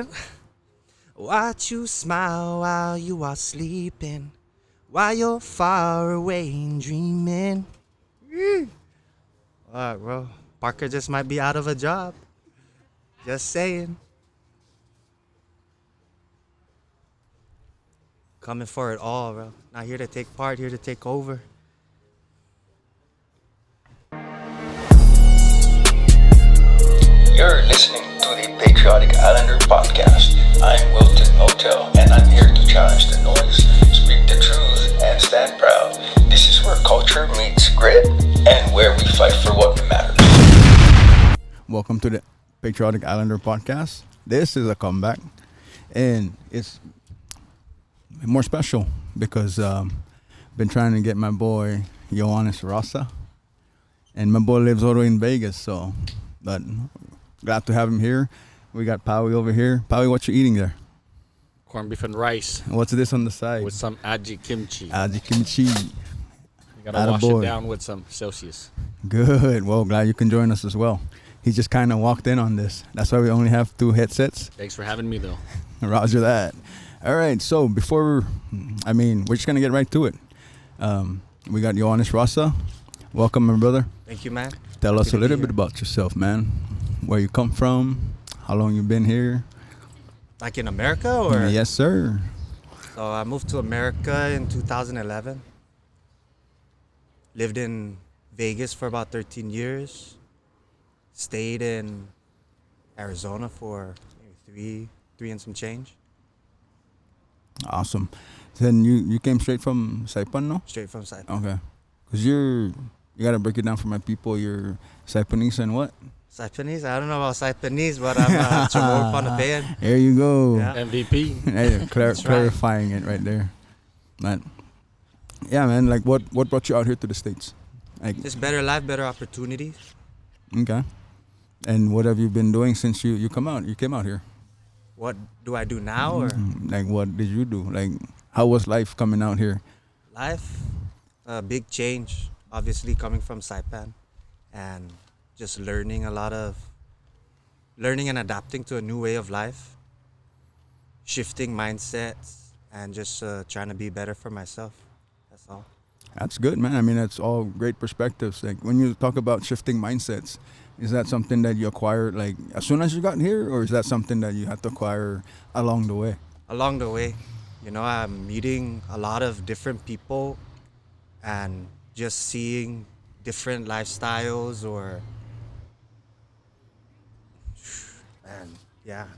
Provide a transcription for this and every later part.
saying? Watch you smile while you are sleeping, while you're far away and dreaming. Alright, bro. Parker just might be out of a job. Just saying. Coming for it all, bro. Not here to take part, here to take over. You're listening to the Patriotic Islander podcast. I'm Wilton Motel, and I'm here to challenge the noise, speak the truth, and stand proud. This is where culture meets grit, and where we fight for what matters. Welcome to the Patriotic Islander podcast. This is a comeback, and it's more special because been trying to get my boy Ioanis Rasa, and my boy lives all the way in Vegas, so but glad to have him here. We got Paui over here. Paui, what you eating there? Corned beef and rice What's this on the side? with some aji kimchi. Aji kimchi. You gotta wash Attaboy. it down with some Celsius. Good. Well, glad you can join us as well. He just kind of walked in on this. That's why we only have 2 headsets. Thanks for having me, though. Roger that. All right. So we're just gonna get right to it. We got Ioanis Rasa. Welcome, my brother. Thank you, man. Tell Happy us to a be little here. bit about yourself, man. Where you come from, how long you been here. Like in America, or? Yes, sir. So I moved to America in 2011. Lived in Vegas for about 13 years. Stayed in Arizona for maybe three and some change. Awesome. Then you came straight from Saipan, no? Straight from Saipan. Okay. Because you gotta break it down for my people. You're Saipanese and what? Saipanese? I don't know about Saipanese, but I'm Chamorro Panapean. There you go. Yeah. MVP. Hey, That's right. clarifying it right there. Man. Yeah, man. Like, what brought you out here to the States? Like, Just better life, better opportunities. okay. And what have you been doing since you came out here? What do I do now, or Like, what did you do? Like, how was life coming out here? life? A big change, obviously coming from Saipan, and just learning and adapting to a new way of life, shifting mindsets, and just trying to be better for myself. That's all. That's good, man. I mean, that's all great perspectives. Like, when you talk about shifting mindsets, is that something that you acquired, like, as soon as you got here, or is that something that you had to acquire along the way? Along the way, I'm meeting a lot of different people and just seeing different lifestyles,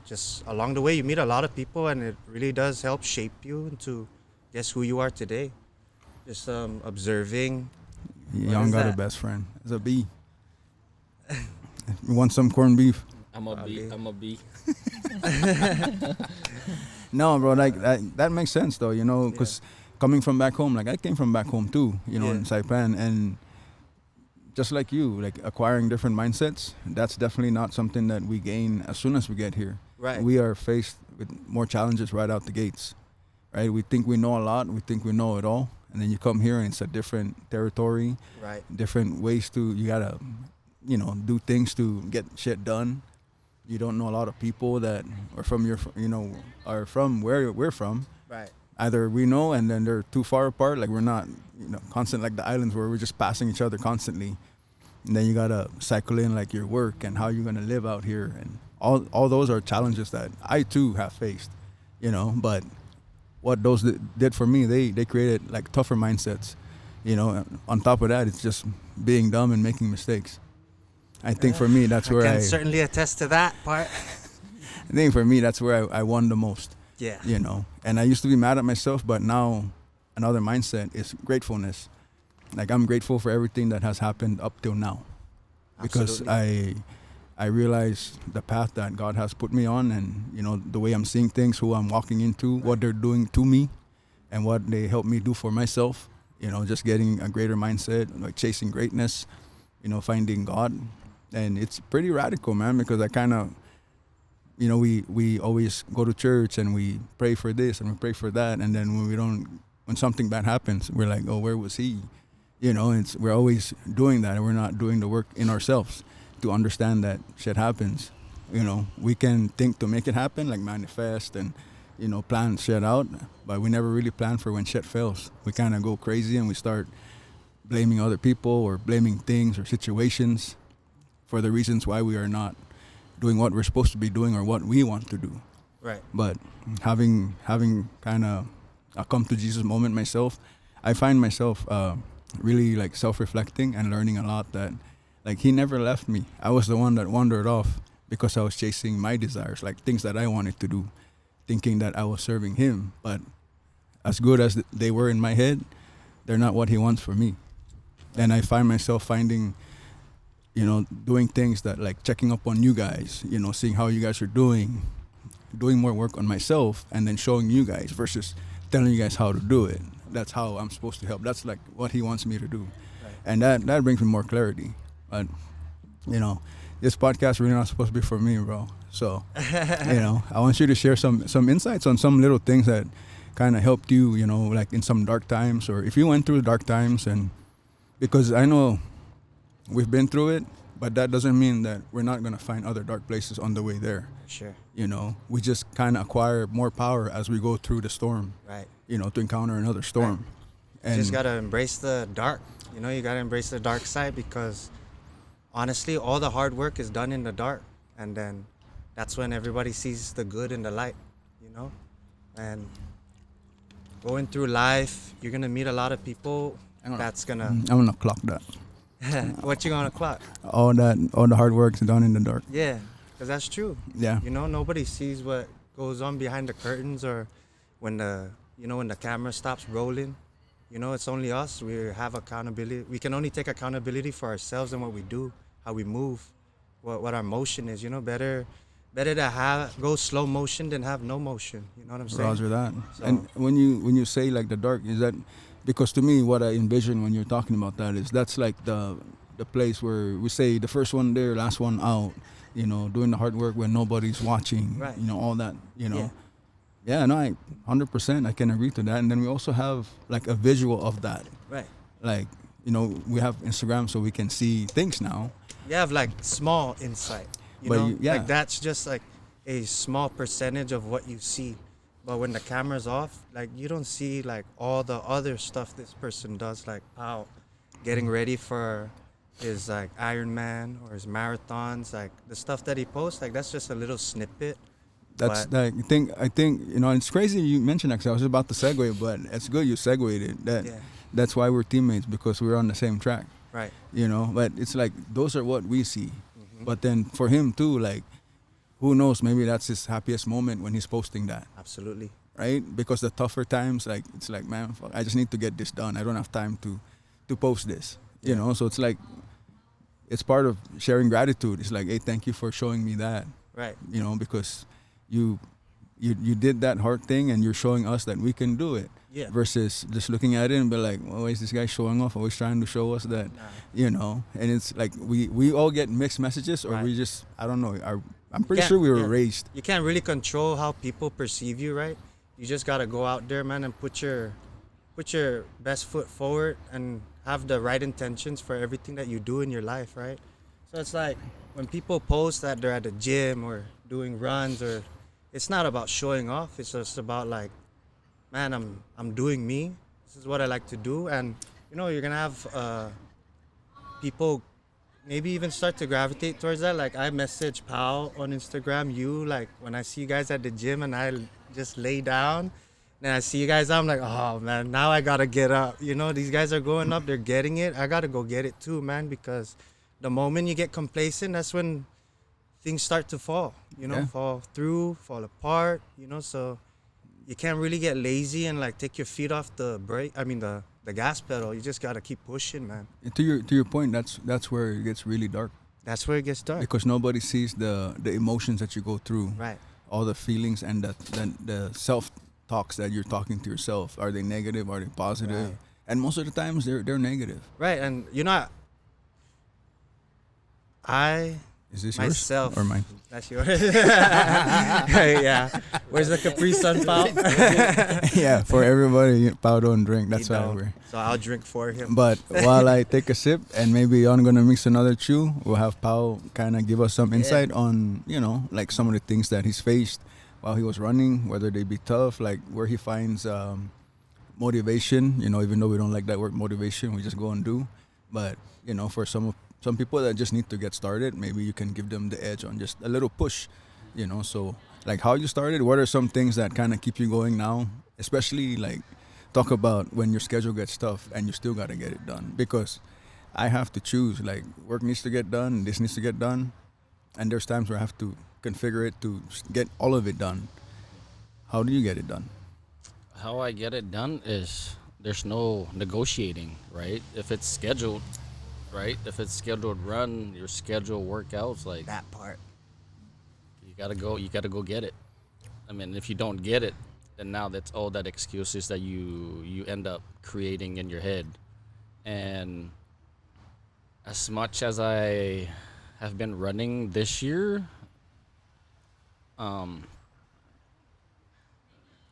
just along the way you meet a lot of people, and it really does help shape you into who you are today. Just observing. Young is got a that? best friend. It's a bee. You want some corned beef? I'm a B. Okay. I'm a B. No, bro. Like that makes sense though. Because coming from back home, like I came from back home too. In Saipan, and just like you, like acquiring different mindsets. That's definitely not something that we gain as soon as we get here. Right. We are faced with more challenges right out the gates. Right. We think we know a lot. We think we know it all, and then you come here and it's a different territory. Right. Different ways you gotta, do things to get shit done. You don't know a lot of people that are from are from where we're from. Right. Either we know and then they're too far apart, like we're not, constant like the islands where we're just passing each other constantly. And then you gotta cycle in like your work and how you're gonna live out here, and all those are challenges that I too have faced, But what those did for me, they created like tougher mindsets. On top of that, it's just being dumb and making mistakes. I think for me, that's where I can certainly attest to that part. I think for me, that's where I won the most. Yeah. And I used to be mad at myself, but now another mindset is gratefulness. Like, I'm grateful for everything that has happened up till now, because Absolutely. I realize the path that God has put me on, and the way I'm seeing things, who I'm walking into, what they're doing to me, and what they help me do for myself. Just getting a greater mindset, like chasing greatness, finding God. And it's pretty radical, man, because I kind of, we always go to church and we pray for this and we pray for that, and then when something bad happens, we're like, oh, where was he? We're always doing that, and we're not doing the work in ourselves to understand that shit happens. You know, we can think to make it happen, like manifest and, you know, plan shit out, but we never really plan for when shit fails. We kind of go crazy and we start blaming other people or blaming things or situations for the reasons why we are not doing what we're supposed to be doing or what we want to do. Right. But having kind of a come to Jesus moment myself, I find myself really like self-reflecting and learning a lot that like he never left me. I was the one that wandered off because I was chasing my desires, like things that I wanted to do, thinking that I was serving him. But as good as they were in my head, they're not what he wants for me. And I find myself finding, you know, doing things that like checking up on you guys, you know, seeing how you guys are doing more work on myself and then showing you guys versus telling you guys how to do it. That's how I'm supposed to help. That's like what he wants me to do. Right. And that brings me more clarity. But, you know, this podcast really not supposed to be for me, bro. So, you know, I want you to share some insights on some little things that kind of helped you, you know, like in some dark times, or if you went through dark times. And because I know we've been through it, but that doesn't mean that we're not going to find other dark places on the way there. Sure. You know, we just kind of acquire more power as we go through the storm, Right. you know, to encounter another storm. You just got to embrace the dark. You know, you got to embrace the dark side because honestly, all the hard work is done in the dark. And then that's when everybody sees the good in the light, you know? And going through life, you're going to meet a lot of people that's going to... I'm going to clock that. What you going to clock? All the hard work is done in the dark. Yeah, because that's true. Yeah. You know, nobody sees what goes on behind the curtains or when the camera stops rolling. You know, it's only us. We have accountability. We can only take accountability for ourselves and what we do, how we move, what our motion is. You know, better to go slow motion than have no motion. You know what I'm saying? Roger that. So, and when you say like the dark, is that because to me what I envision when you're talking about that is that's like the place where we say the first one there, last one out. You know, doing the hard work when nobody's watching. Right. You know, all that. You know. Yeah. Yeah, no, 100% I can agree to that. And then we also have like a visual of that. right. Like, you know, we have Instagram so we can see things now. You have like small insight. You But know, yeah. like that's just like a small percentage of what you see. But when the camera's off, like you don't see like all the other stuff this person does, like getting ready for his like Ironman or his marathons, like the stuff that he posts, like that's just a little snippet. That's But- like I think you know it's crazy you mentioned that 'cause I was about to segue, but it's good you segued it. That's why we're teammates because we're on the same track. Right. You know, but it's like those are what we see. Mm-hmm. But then for him too, like who knows? Maybe that's his happiest moment when he's posting that, Absolutely. right? Because the tougher times, like it's like man, fuck, I just need to get this done. I don't have time to post this. You Yeah. know, so it's like it's part of sharing gratitude. It's like, hey, thank you for showing me that. Right. You know, because you did that hard thing and you're showing us that we can do it. Yeah. Versus just looking at it and be like, well, why is this guy showing off? Always trying to show us that, Nah. you know. And it's like we all get mixed messages, or Right. we just I don't know. I'm pretty can't- sure we were yeah. raised. You can't really control how people perceive you, right? You just gotta go out there, man, and put your best foot forward and have the right intentions for everything that you do in your life, right? So it's like when people post that they're at the gym or doing runs, or it's not about showing off. It's just about like, man, I'm doing me. This is what I like to do, and you know you're gonna have people maybe even start to gravitate towards that. Like I message Pal on Instagram, like when I see you guys at the gym and I just lay down, then I see you guys, I'm like, oh man, now I gotta get up. You know, these guys are going up, they're getting it. I gotta go get it too, man, because the moment you get complacent, that's when things start to fall, you know, Yeah. fall apart, you know, so you can't really get lazy and like take your feet off the brake. I mean, the gas pedal. You just gotta keep pushing, man. And to your point, that's where it gets really dark That's where it gets dark. because nobody sees the emotions that you go through, Right. all the feelings and the self talks that you're talking to yourself. Are they negative? Are they positive? Right. And most of the times they're negative. Right, and you know, I Is this Myself. yours or mine? That's yours. Yeah. Where's the Capri Sun, pal? Yeah, for everybody, Pao don't drink. That's He why don't. we're. So I'll drink for him. But while I take a sip and maybe I'm gonna mix another chew, we'll have Pao kind of give us some insight on, like some of the things that he's faced while he was running, whether they be tough, like where he finds motivation. Even though we don't like that word motivation, we just go and do. But for some people that just need to get started, maybe you can give them the edge on just a little push. So like how you started. What are some things that kind of keep you going now, especially like. Talk about when your schedule gets tough and you still got to get it done, because I have to choose, like work needs to get done, this needs to get done, and there's times where I have to configure it to get all of it done. How do you get it done? How I get it done is there's no negotiating, right? If it's scheduled, right? If it's scheduled run, your scheduled workouts, like That part. you gotta go get it. I mean, if you don't get it, then now that's all that excuses that you end up creating in your head. And as much as I have been running this year,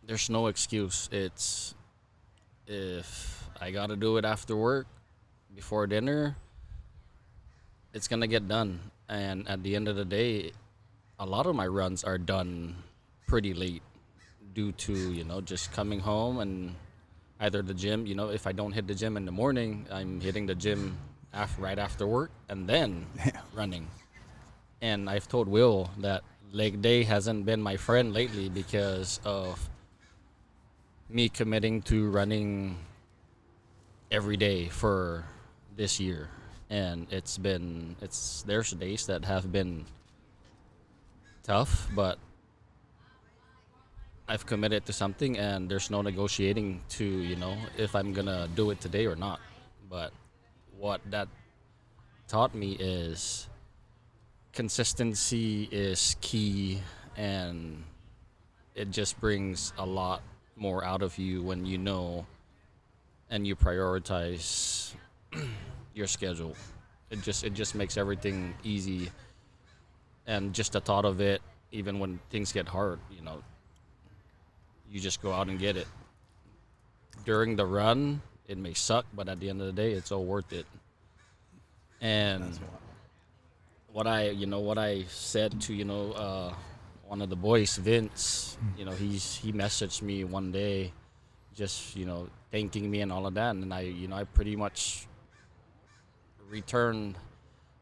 there's no excuse. It's if I gotta do it after work, before dinner, it's gonna get done. And at the end of the day, a lot of my runs are done pretty late due to just coming home and either the gym. If I don't hit the gym in the morning, I'm hitting the gym right after work and then running. And I've told Will that leg day hasn't been my friend lately because of me committing to running every day for this year. And there's days that have been tough, but I've committed to something and there's no negotiating to, if I'm gonna do it today or not. But what that taught me is consistency is key, and it just brings a lot more out of you when you know and you prioritize your schedule. It just makes everything easy, and just the thought of it, even when things get hard, you just go out and get it. During the run, it may suck, but at the end of the day, it's all worth it. And what I said to one of the boys, Vince, he messaged me one day, just thanking me and all of that, and I pretty much returned.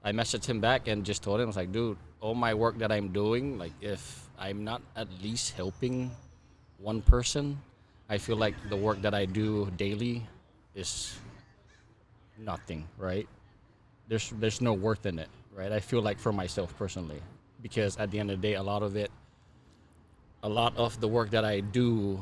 I messaged him back and just told him, I was like, dude, all my work that I'm doing, like if I'm not at least helping one person, I feel like the work that I do daily is nothing, right? There's no worth in it, right? I feel like for myself personally, because at the end of the day, a lot of the work that I do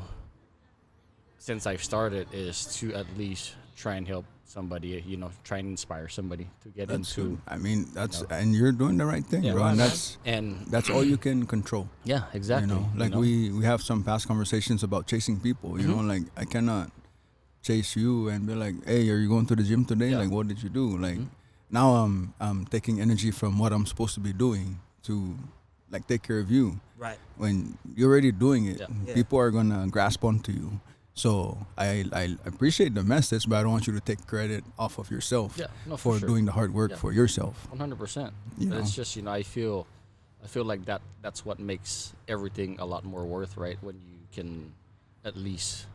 since I've started is to at least try and help somebody, try and inspire somebody to get That's into. good. I mean, and you're doing the right thing, Yeah, bro. And and that's all you can control. yeah, exactly. Like we have some past conversations about chasing people. Like I cannot chase you and be like, hey, are you going to the gym today? Yeah. Like, what did you do? Like, now I'm taking energy from what I'm supposed to be doing to like take care of you. Right. When you're already doing it, Yeah. people are gonna grasp onto you. So I appreciate the message, but I don't want you to take credit off of yourself Yeah, no, for for sure. doing the hard work Yeah. for yourself. 100%. You But it's know. just I feel like that's what makes everything a lot more worth, right? When you can at least,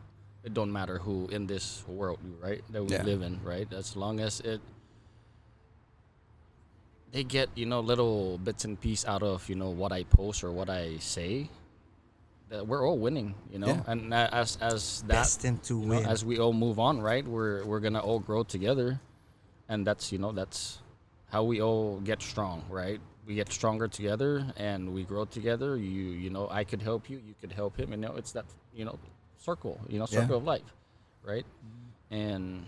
it don't matter who in this world, right, that we Yeah. live in, right? As long as they get little bits and pieces out of what I post or what I say, that we're all winning, Yeah. and as that Destined to win. as we all move on, right, we're gonna all grow together, and that's that's how we all get strong, right? We get stronger together and we grow together. I could help you, you could help him, and it's that circle, circle of life, right? And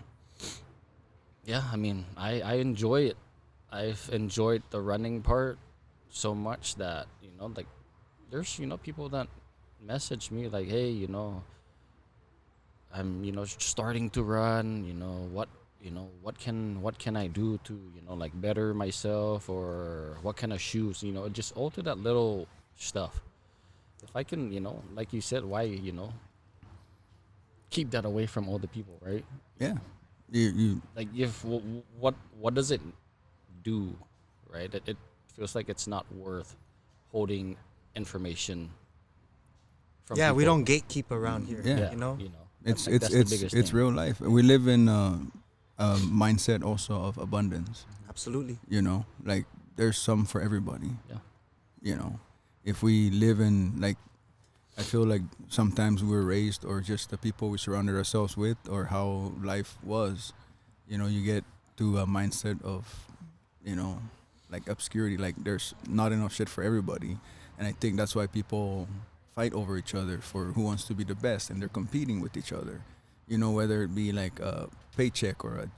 yeah, I mean, I enjoy it. I've enjoyed the running part so much that like there's people that message me like, hey, I'm starting to run, what can I do to like better myself, or what kind of shoes, just alter that little stuff. If I can, like you said, why keep that away from other people, right? Yeah. You Like, if what does it do, right? It feels like it's not worth holding information from Yeah, we people. don't gatekeep around here. Yeah. You know. it's Like, that's the biggest it's thing. real life. We live in a mindset also of abundance. Absolutely. Like there's some for everybody. Yeah. If we live in, like, I feel like sometimes we're raised, or just the people we surrounded ourselves with, or how life was, you get to a mindset of, like obscurity, like there's not enough shit for everybody. And I think that's why people fight over each other for who wants to be the best, and they're competing with each other, whether it be like a paycheck or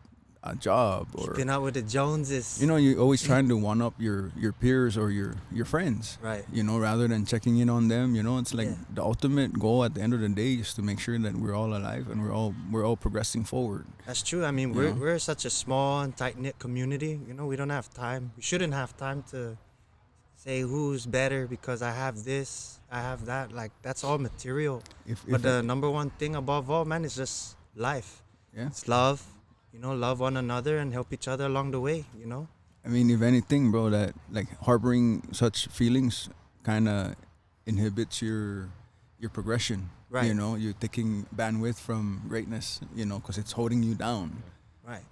a job, or Keeping up with the Joneses. you're always trying to one up your peers or your friends, Right. rather than checking in on them. It's like Yeah. the ultimate goal at the end of the day is to make sure that we're all alive and we're all progressing forward. That's true. I mean, we're such a small and tight knit community. We don't have time. We shouldn't have time to say who's better because I have this, I have that. Like, that's all material. But the number one thing above all, man, is just life. Yeah. It's love. Love one another and help each other along the way. I mean, if anything, bro, that like harboring such feelings kind of inhibits your progression. Right. You're taking bandwidth from greatness. Because it's holding you down. Right.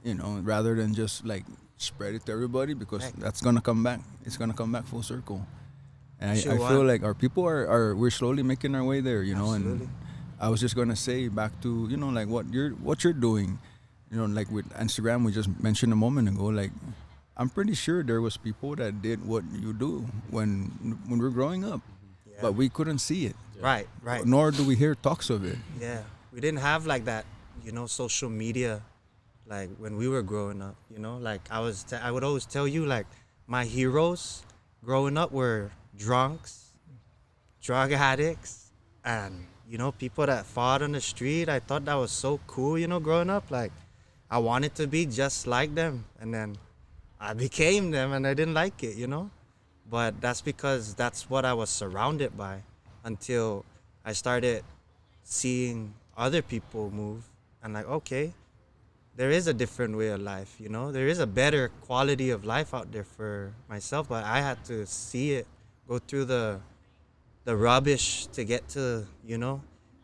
Rather than just like spread it to everybody, because Right. that's gonna come back. It's gonna come back full circle. And I Sure, feel why? like our people are we're slowly making our way there. Absolutely. And I was just gonna say back to like what you're doing. Like with Instagram, we just mentioned a moment ago. Like, I'm pretty sure there was people that did what you do when we were growing up, Yeah. but we couldn't see it. Right. Right. Nor do we hear talks of it. Yeah, we didn't have like that, social media, like when we were growing up. Like I would always tell you, like, my heroes growing up were drunks, drug addicts, and people that fought on the street. I thought that was so cool, growing up. Like, I wanted to be just like them, and then I became them, and I didn't like it, But that's because that's what I was surrounded by until I started seeing other people move, and like, okay, there is a different way of life, There is a better quality of life out there for myself, but I had to see it, go through the rubbish to get to,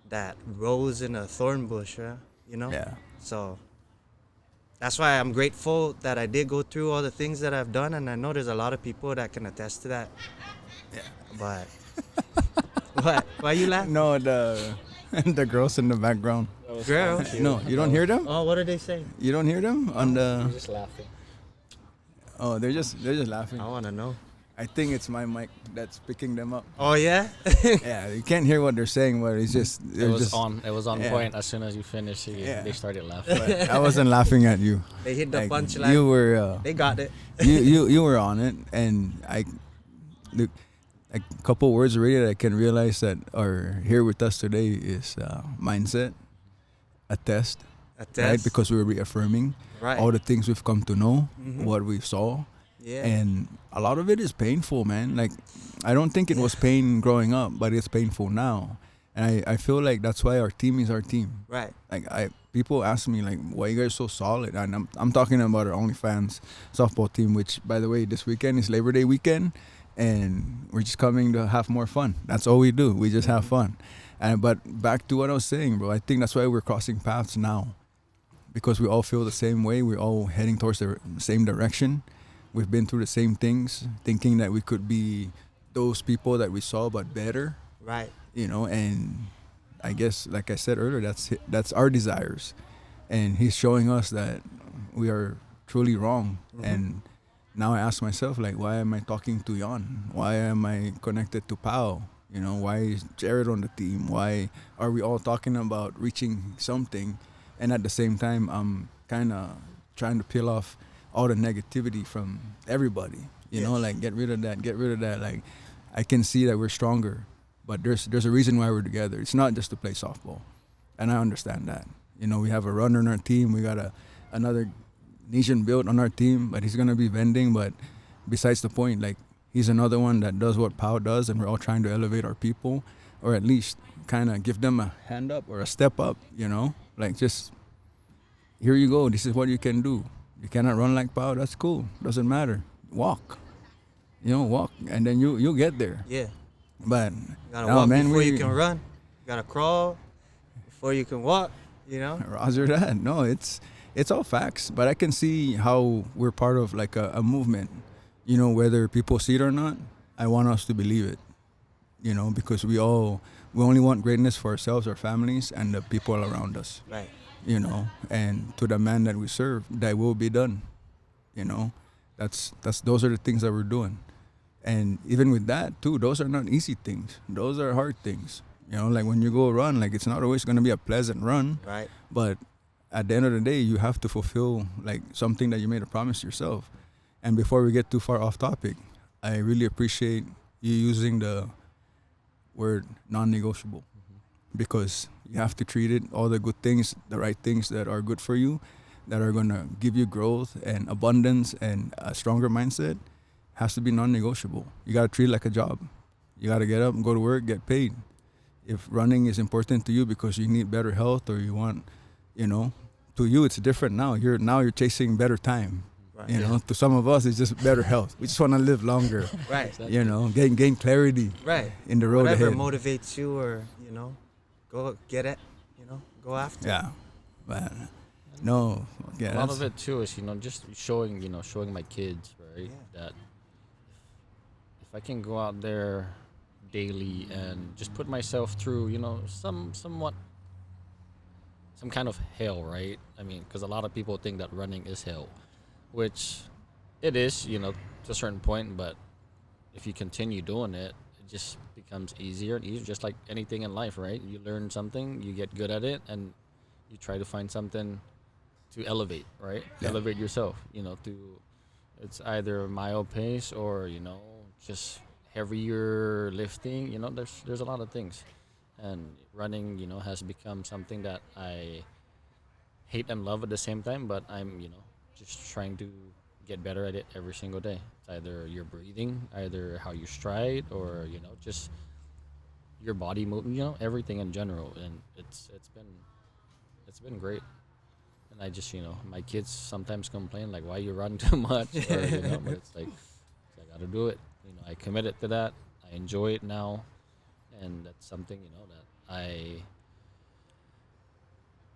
that rose in a thorn bush, Yeah. So that's why I'm grateful that I did go through all the things that I've done, and I know there's a lot of people that can attest to that. Yeah. But what? Why you laughing? No, the girls in the background. Girls? No, you don't hear them. Oh, what are they saying? You don't hear them on the. Just laughing. Oh, they're just laughing. I want to know. I think it's my mic that's picking them up. Oh, yeah? Yeah, you can't hear what they're saying, but it's just. It was on. It was on Yeah. point. As soon as you finished, Yeah. they started laughing. But I wasn't laughing at you. They hit the Like, punchline. you were. They got it. You were on it, and look, a couple words already that I can realize that are here with us today is mindset, a test, A right? test. Because we're reaffirming Right. all the things we've come to know, Mhm. what we saw, Yeah. and a lot of it is painful, man. Like, I don't think it was pain growing up, but it's painful now, and I feel like that's why our team is our team. Right. Like, people ask me like, why you guys so solid? And I'm talking about our OnlyFans softball team, which, by the way, this weekend is Labor Day weekend, and we're just coming to have more fun. That's all we do. We just have fun. And but back to what I was saying, bro. I think that's why we're crossing paths now, because we all feel the same way. We're all heading towards the same direction. We've been through the same things, thinking that we could be those people that we saw, but better. Right. And I guess, like I said earlier, that's our desires, and he's showing us that we are truly wrong. Mhm. And now I ask myself, like, why am I talking to Jan? Why am I connected to Pao? Why is Jared on the team? Why are we all talking about reaching something, and at the same time I'm kind of trying to peel off all the negativity from everybody? Yes. Like, get rid of that. Like, I can see that we're stronger, but there's a reason why we're together. It's not just to play softball, and I understand that. We have a runner on our team. We got a another Nation built on our team, but he's gonna be vending. But besides the point, like he's another one that does what Pau does, and we're all trying to elevate our people, or at least kind of give them a hand up or a step up. You know, like just here you go. This is what you can do. You cannot run like Pau. That's cool. Doesn't matter. Walk. You know, walk, and then you'll get there. Yeah. But You gotta no, walk man, before you can run. You gotta crawl before you can walk, you know? Roger that. No, it's all facts. But I can see how we're part of like a movement. You know, whether people see it or not, I want us to believe it. You know, because we only want greatness for ourselves, our families, and the people around us. Right. You know, and to the man that we serve, that will be done. You know, that's those are the things that we're doing. And even with that too, those are not easy things. Those are hard things. You know, like when you go run, like it's not always going to be a pleasant run. Right. But at the end of the day, you have to fulfill like something that you made a promise to yourself. And before we get too far off topic, I really appreciate you using the word non-negotiable, because you have to treat it all the good things, the right things that are good for you, that are going to give you growth and abundance and a stronger mindset, has to be non-negotiable. You got to treat it like a job. You got to get up and go to work, get paid. If running is important to you because you need better health, or you want, you know, to you it's different now. You're chasing better time. Right. You know, to some of us it's just better health. We just want to live longer. Right. You know, gain clarity. Right. In the road Whatever ahead. motivates you, or, you know, go get it, you know, go after it. Yeah. But no. Yeah, A lot of it too is, you know, just showing my kids, right, Yeah. that if I can go out there daily and just put myself through, you know, some kind of hell, right? I mean, because a lot of people think that running is hell, which it is, you know, to a certain point. But if you continue doing it, it just becomes easier and easier, just like anything in life, right? You learn something, you get good at it, and you try to find something to elevate, right? Yeah. Elevate yourself, you know, it's either a mile pace or, you know, just heavier lifting. You know, there's a lot of things. And running, you know, has become something that I hate and love at the same time, but I'm, you know, just trying to get better at it every single day. It's either your breathing, either how you stride, or, you know, just your body movement, you know, everything in general. And it's been great. And I just, you know, my kids sometimes complain like, why you run too much, or, you know, but it's like I got to do it. You know, I committed to that. I enjoy it now, and that's something, you know, that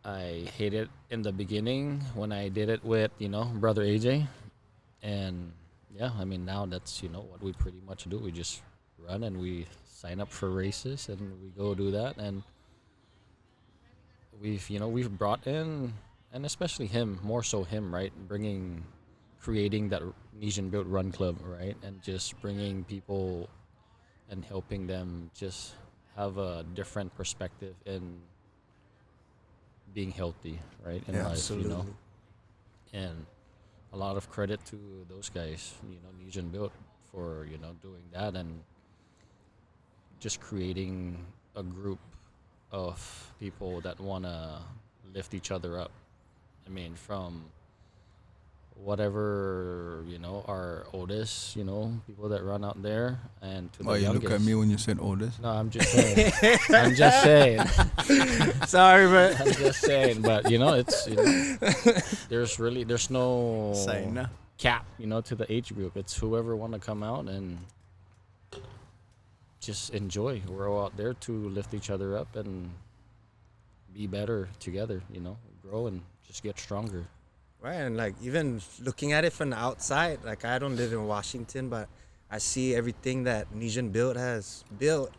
I hated in the beginning when I did it with, you know, brother AJ. And yeah, I mean, now that's, you know, what we pretty much do. We just run and we sign up for races and we go do that. And we've brought in, and especially him, more so him, right, creating that Nation built run club, right, and just bringing people and helping them just have a different perspective in being healthy, right, in life, you know. And a lot of credit to those guys, you know, Nation built, for, you know, doing that and just creating a group of people that want to lift each other up. I mean, from whatever, you know, our oldest, you know, people that run out there, and to the you youngest. look at me when you said oldest. No, I'm just saying. I'm just saying. Sorry, but I'm just saying. But, you know, it's, you know, there's no Sign. cap, you know, to the age group. It's whoever want to come out and just enjoy. We're all out there to lift each other up and be better together, you know, grow and just get stronger. right, and like even looking at it from the outside, like I don't live in Washington, but I see everything that Nation built has built,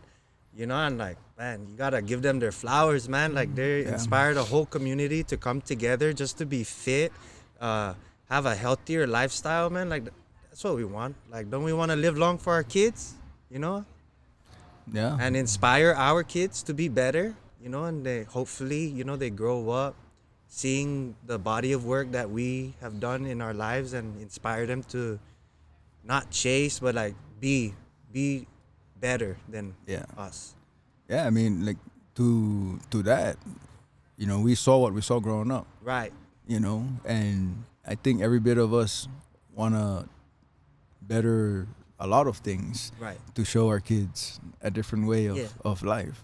you know, and like, man, you gotta give them their flowers, man. Like they inspired a whole community to come together just to be fit, have a healthier lifestyle, man. Like that's what we want. Like, don't we want to live long for our kids, you know, Yeah. and inspire our kids to be better, you know, and they hopefully, you know, they grow up seeing the body of work that we have done in our lives and inspire them to not chase, but like be better than us. Yeah, I mean, like to that, you know, we saw what we saw growing up. Right. you know, and I think every bit of us want to better a lot of things Right. to show our kids a different way Yeah. of life.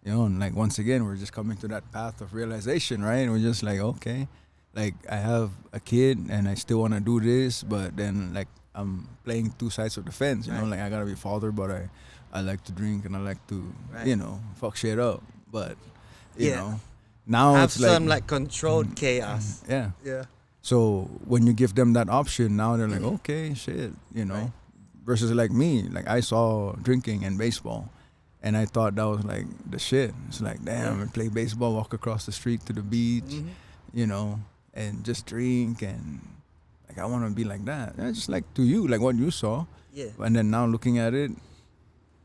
You know, and like once again, we're just coming to that path of realization, right? And we're just like, okay, like I have a kid and I still want to do this, but then like I'm playing two sides of the fence, you know, Right. like I gotta be a father, but I like to drink and I like to, Right. you know, fuck shit up. But, you Yeah. know, now Have it's like, some like controlled chaos. yeah. Yeah. So when you give them that option, now they're like, okay, shit, you know. Right. Versus like me, like I saw drinking and baseball, and I thought that was like the shit. It's like, damn, Yeah. I play baseball, walk across the street to the beach, Mhm. you know, and just drink and like I want to be like that. And just like to you, like what you saw, Yeah. and then now looking at it,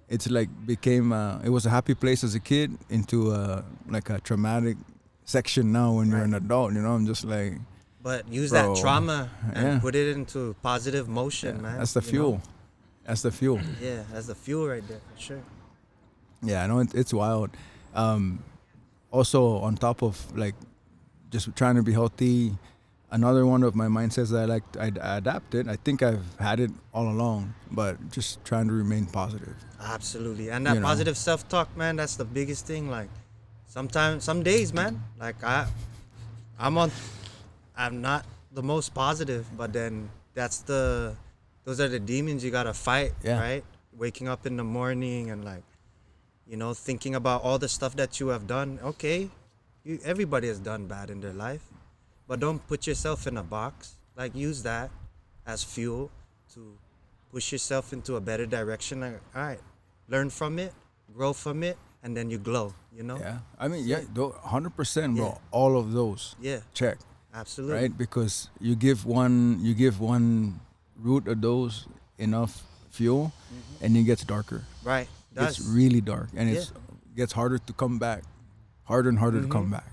it's like became it was a happy place as a kid into like a traumatic section now when you're an Right. adult. You know, I'm just like. But use Bro, that trauma and yeah. put it into positive motion, Yeah, man. that's the you fuel. know? That's the fuel. Yeah, that's the fuel right there for sure. Yeah, I know it's wild. Also, on top of like just trying to be healthy, another one of my mindsets that I adapted. I think I've had it all along, but just trying to remain positive. Absolutely. And that You know. positive self-talk, man, that's the biggest thing. Like sometimes, some days, man, like I'm not the most positive, but then those are the demons you gotta fight, Yeah. right? Waking up in the morning and like, you know, thinking about all the stuff that you have done. Okay, everybody has done bad in their life, but don't put yourself in a box. Like use that as fuel to push yourself into a better direction. Like, all right, learn from it, grow from it, and then you glow. You know? Yeah, I mean, yeah, 100%, bro. Yeah. All of those, Yeah, check, absolutely. right? Because you give one root of those enough fuel, and it gets darker. Right. It's That's really dark, and Yeah. it's gets harder to come back, harder and harder to come Mhm. back.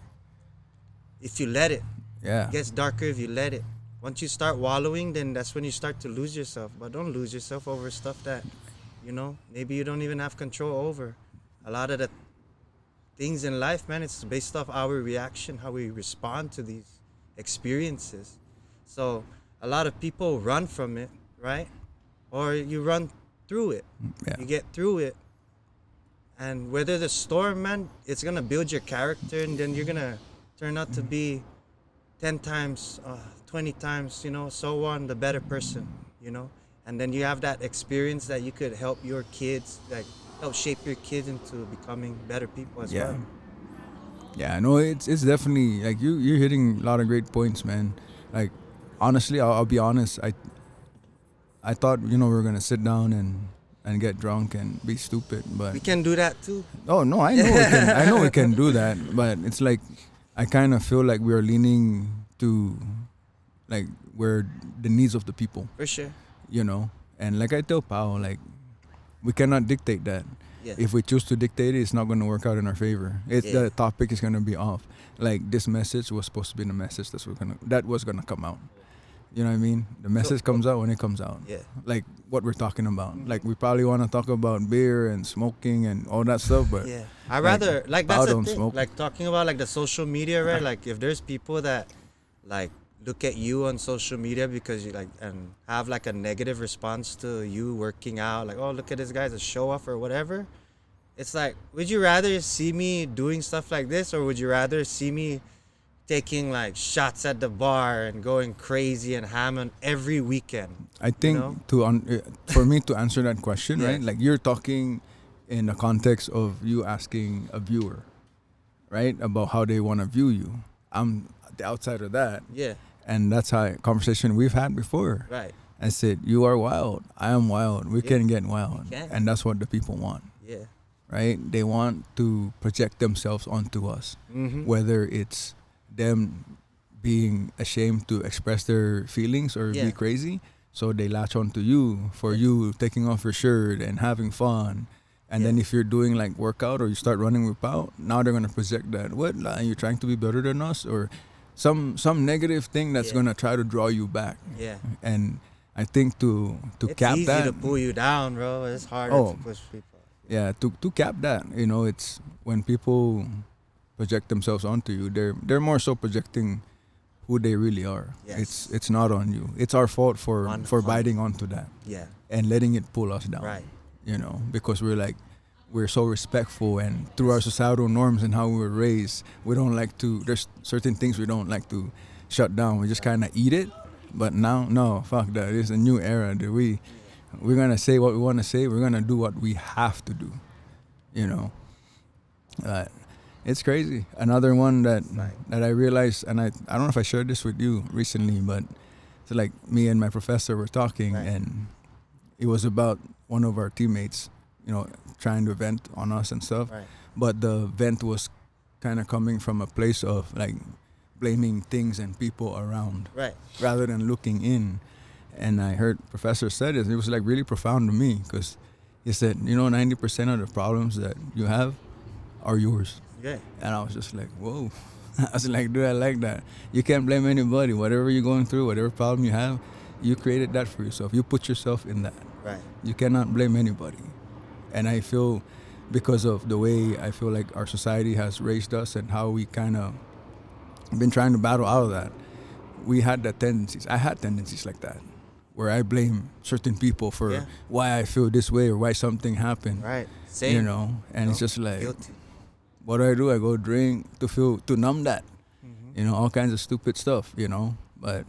if you let it. Yeah, It gets darker if you let it. Once you start wallowing, then that's when you start to lose yourself. But don't lose yourself over stuff that, you know, maybe you don't even have control over. A lot of the things in life, man, it's based off our reaction, how we respond to these experiences. So a lot of people run from it, right? Or you run through it. yeah. You get through it. And whether the storm, man, it's gonna build your character, and then you're gonna turn out to be 10 times, 20 times, you know, so on, the better person, you know. And then you have that experience that you could help your kids, like help shape your kids into becoming better people as Yeah. well. Yeah, no, it's definitely like you're hitting a lot of great points, man. Like honestly, I'll be honest. I thought we were gonna sit down and get drunk and be stupid, but We can do that too. oh no, I know we can. I know we can do that, but it's like I kind of feel like we are leaning to like where the needs of the people, For sure. and like I tell Pao, like we cannot dictate that. Yeah. If we choose to dictate it, it's not going to work out in our favor. It's Yeah. the topic is going to be off. Like this message was supposed to be the message that was gonna come out. You know what I mean? The message comes out when it comes out. Yeah. Like what we're talking about. Like we probably want to talk about beer and smoking and all that stuff, but Yeah, I rather like Pao that's the don't thing. smoke. Like talking about like the social media, right? Like if there's people that like look at you on social media because you like and have like a negative response to you working out, like oh look at this guy's a show off or whatever. It's like, would you rather see me doing stuff like this, or would you rather see me taking like shots at the bar and going crazy and hamming every weekend? I think know? for me to answer that question, Yeah. right? Like you're talking in the context of you asking a viewer, right, about how they want to view you. I'm the outside of that, Yeah, and that's how conversation we've had before. right. I said, "You are wild. I am wild. We Yeah. can get wild," We can. and that's what the people want, Yeah. right? They want to project themselves onto us, Mm-hmm. whether it's them being ashamed to express their feelings or Yeah. be crazy, so they latch onto you for you taking off your shirt and having fun. And then Yeah. if you're doing like workout or you start running without, now they're gonna project that. What? You're trying to be better than us, or some negative thing that's Yeah. gonna try to draw you back. Yeah. And I think to It's cap easy that, to pull you down, bro. It's harder Oh. to push people. yeah, to cap that, it's when people project themselves onto you, they're more so projecting who they really are. Yes. It's not on you. It's our fault for 100. biting onto that Yeah. and letting it pull us down. Right. You know, because we're so respectful, and through our societal norms and how we were raised, we don't like to. There's certain things we don't like to shut down. We just kind of eat it. But now, no, fuck that. It's a new era. That we're gonna say what we want to say. We're gonna do what we have to do. You know. It's crazy. Another one that I realized, and I don't know if I shared this with you recently, but it's like me and my professor were talking, and it was about one of our teammates, you know, trying to vent on us and stuff. Right. But the vent was kind of coming from a place of like blaming things and people around, Right. rather than looking in. And I heard Professor said it. It was like really profound to me, because he said, 90% of the problems that you have are yours. Yeah. And I was just like, whoa. I was like, dude, I like that. You can't blame anybody. Whatever you're going through, whatever problem you have, you created that for yourself. You put yourself in that. Right. You cannot blame anybody. And I feel, because of the way I feel like our society has raised us and how we kind of been trying to battle out of that, we had the tendencies. I had tendencies like that, where I blame certain people for why I feel this way or why something happened. Right. Same. And it's just like, Guilty. what do? I go drink to numb that. All kinds of stupid stuff, But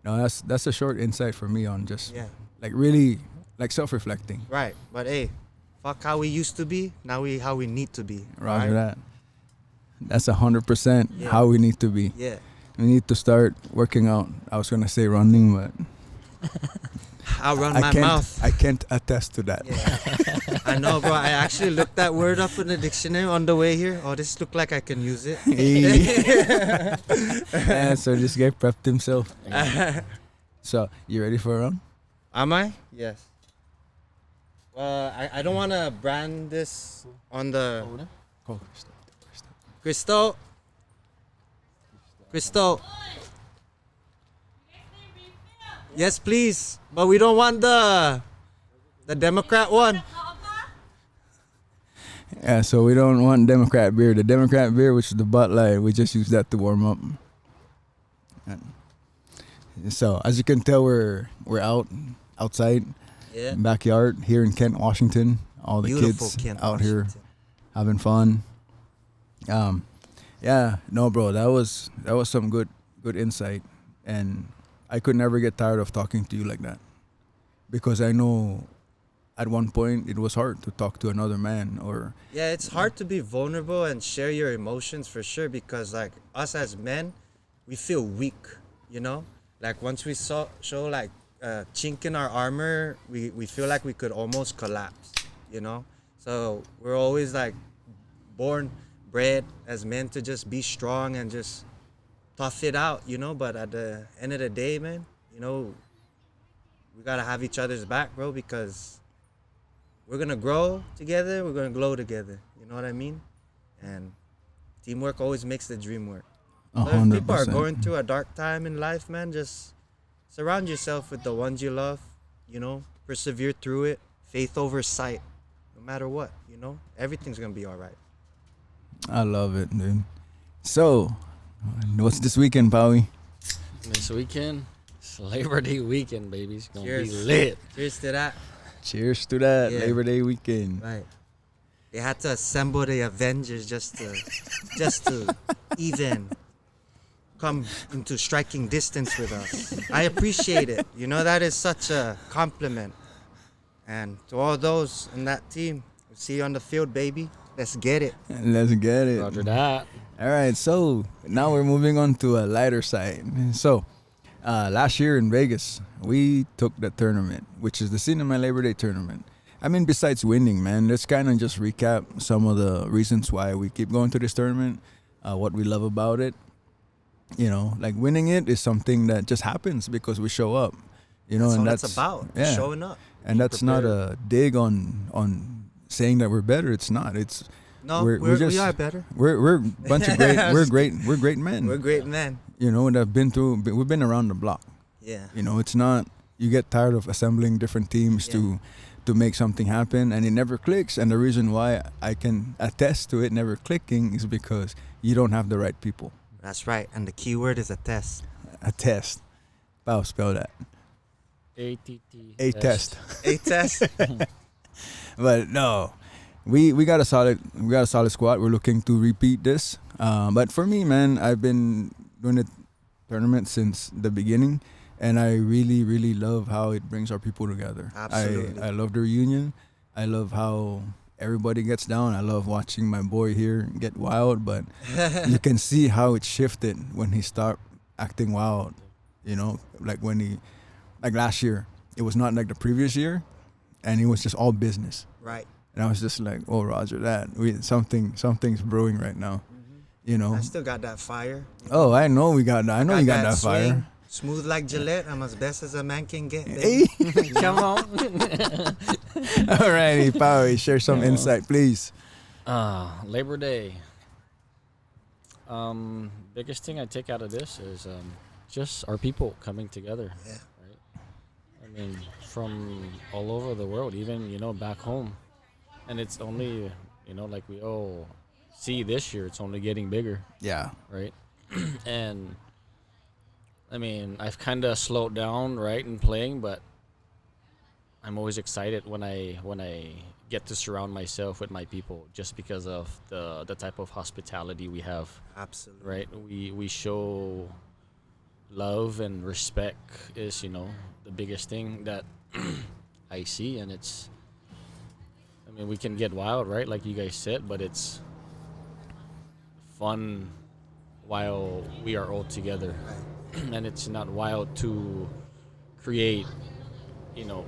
that's a short insight for me on just like really like self-reflecting. Right. But hey, fuck how we used to be. Now how we need to be. Roger that. That's 100% how we need to be. Yeah. We need to start working out. I was gonna say running, but I'll run my mouth. I can't attest to that. Yeah. I know, bro. I actually looked that word up in the dictionary on the way here. Oh, this look like I can use it. So this guy prepped himself. So you ready for a run? Am I? Yes. I don't want to brand this on the Crystal. Yes, please. But we don't want the Democrat one. Yeah, so we don't want Democrat beer. The Democrat beer, which is the Bud Light, we just use that to warm up. And so as you can tell, we're outside, backyard here in Kent, Washington. All the Beautiful kids Kent, out Washington. here having fun. No, bro, that was some good insight, and I could never get tired of talking to you like that, because I know at one point it was hard to talk to another man. Or it's hard to be vulnerable and share your emotions, for sure, because like us as men, we feel weak, like once we show like chink in our armor, we feel like we could almost collapse, so we're always like bred as men to just be strong and just tough it out, but at the end of the day, man, we gotta have each other's back, bro, because we're gonna grow together, we're gonna glow together, you know what I mean? And teamwork always makes the dream work. So if people are going through a dark time in life, man, just surround yourself with the ones you love, persevere through it, faith over sight, no matter what, everything's gonna be all right. I love it, dude. So, what's this weekend, Paui? This weekend, it's Labor Day weekend, baby. It's gonna Cheers. be lit. Cheers to that. Cheers to that. Yeah. Labor Day weekend. Right. They had to assemble the Avengers just to even come into striking distance with us. I appreciate it. That is such a compliment. And to all those in that team, we'll see you on the field, baby. Let's get it. Let's get it. Roger that. All right, so now we're moving on to a lighter side. So, last year in Vegas, we took the tournament, which is the Cinema Labor Day tournament. I mean, besides winning, man, let's kind of just recap some of the reasons why we keep going to this tournament, what we love about it. Like winning it is something that just happens because we show up. That's and what that's it's about. Showing up. And that's not a dig on saying that we're better. It's not. It's No, we are better. We're a bunch of great. We're great men. We're great men. And we've been around the block. Yeah. It's not, you get tired of assembling different teams to make something happen, and it never clicks. And the reason why I can attest to it never clicking is because you don't have the right people. That's right. And the key word is a test. a test. How spell that? ATT. A test. A test. But no, we got a solid squad. We're looking to repeat this. But for me, man, I've been doing the tournament since the beginning, and I really, really love how it brings our people together. Absolutely. I love the reunion. I love how everybody gets down. I love watching my boy here get wild, but you can see how it shifted when he started acting wild. You know, like like last year, it was not like the previous year, and it was just all business. Right. And I was just like, oh, Roger, something's brewing right now. You know. I still got that fire. Oh, I know we got that. I know you got that swing, fire. Smooth like Gillette. I'm as best as a man can get. Hey. Come on. Alrighty, Powie, share some insight, please. Labor Day. Biggest thing I take out of this is just our people coming together. Yeah. Right. I mean, from all over the world, even back home, and it's only like we all see this year, it's only getting bigger. Yeah. Right. And I mean, I've kind of slowed down, right, in playing, but I'm always excited when I get to surround myself with my people, just because of the type of hospitality we have. Absolutely. Right. We show love and respect is the biggest thing that I see, and it's. I mean, we can get wild, right, like you guys said, but it's fun while we are all together. And it's not wild to create,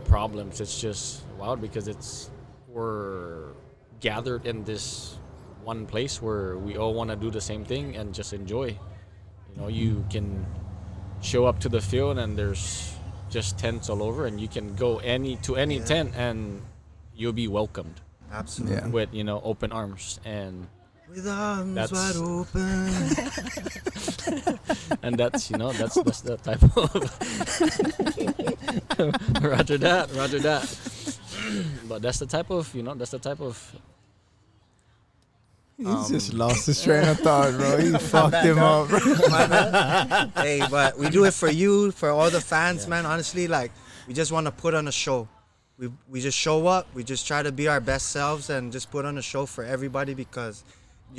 problems. It's just wild because we're gathered in this one place where we all want to do the same thing and just enjoy. You can show up to the field and there's just tents all over, and you can go to any tent and you'll be welcomed. Absolutely. Yeah. With open arms, and with arms That's- wide open. and that's the type of Roger that. But that's the type of He's just lost his train of thought, bro. He fucked him up, bro. My bad. Hey, but we do it for you, for all the fans, man. Honestly, like, we just want to put on a show. We just show up. We just try to be our best selves and just put on a show for everybody, because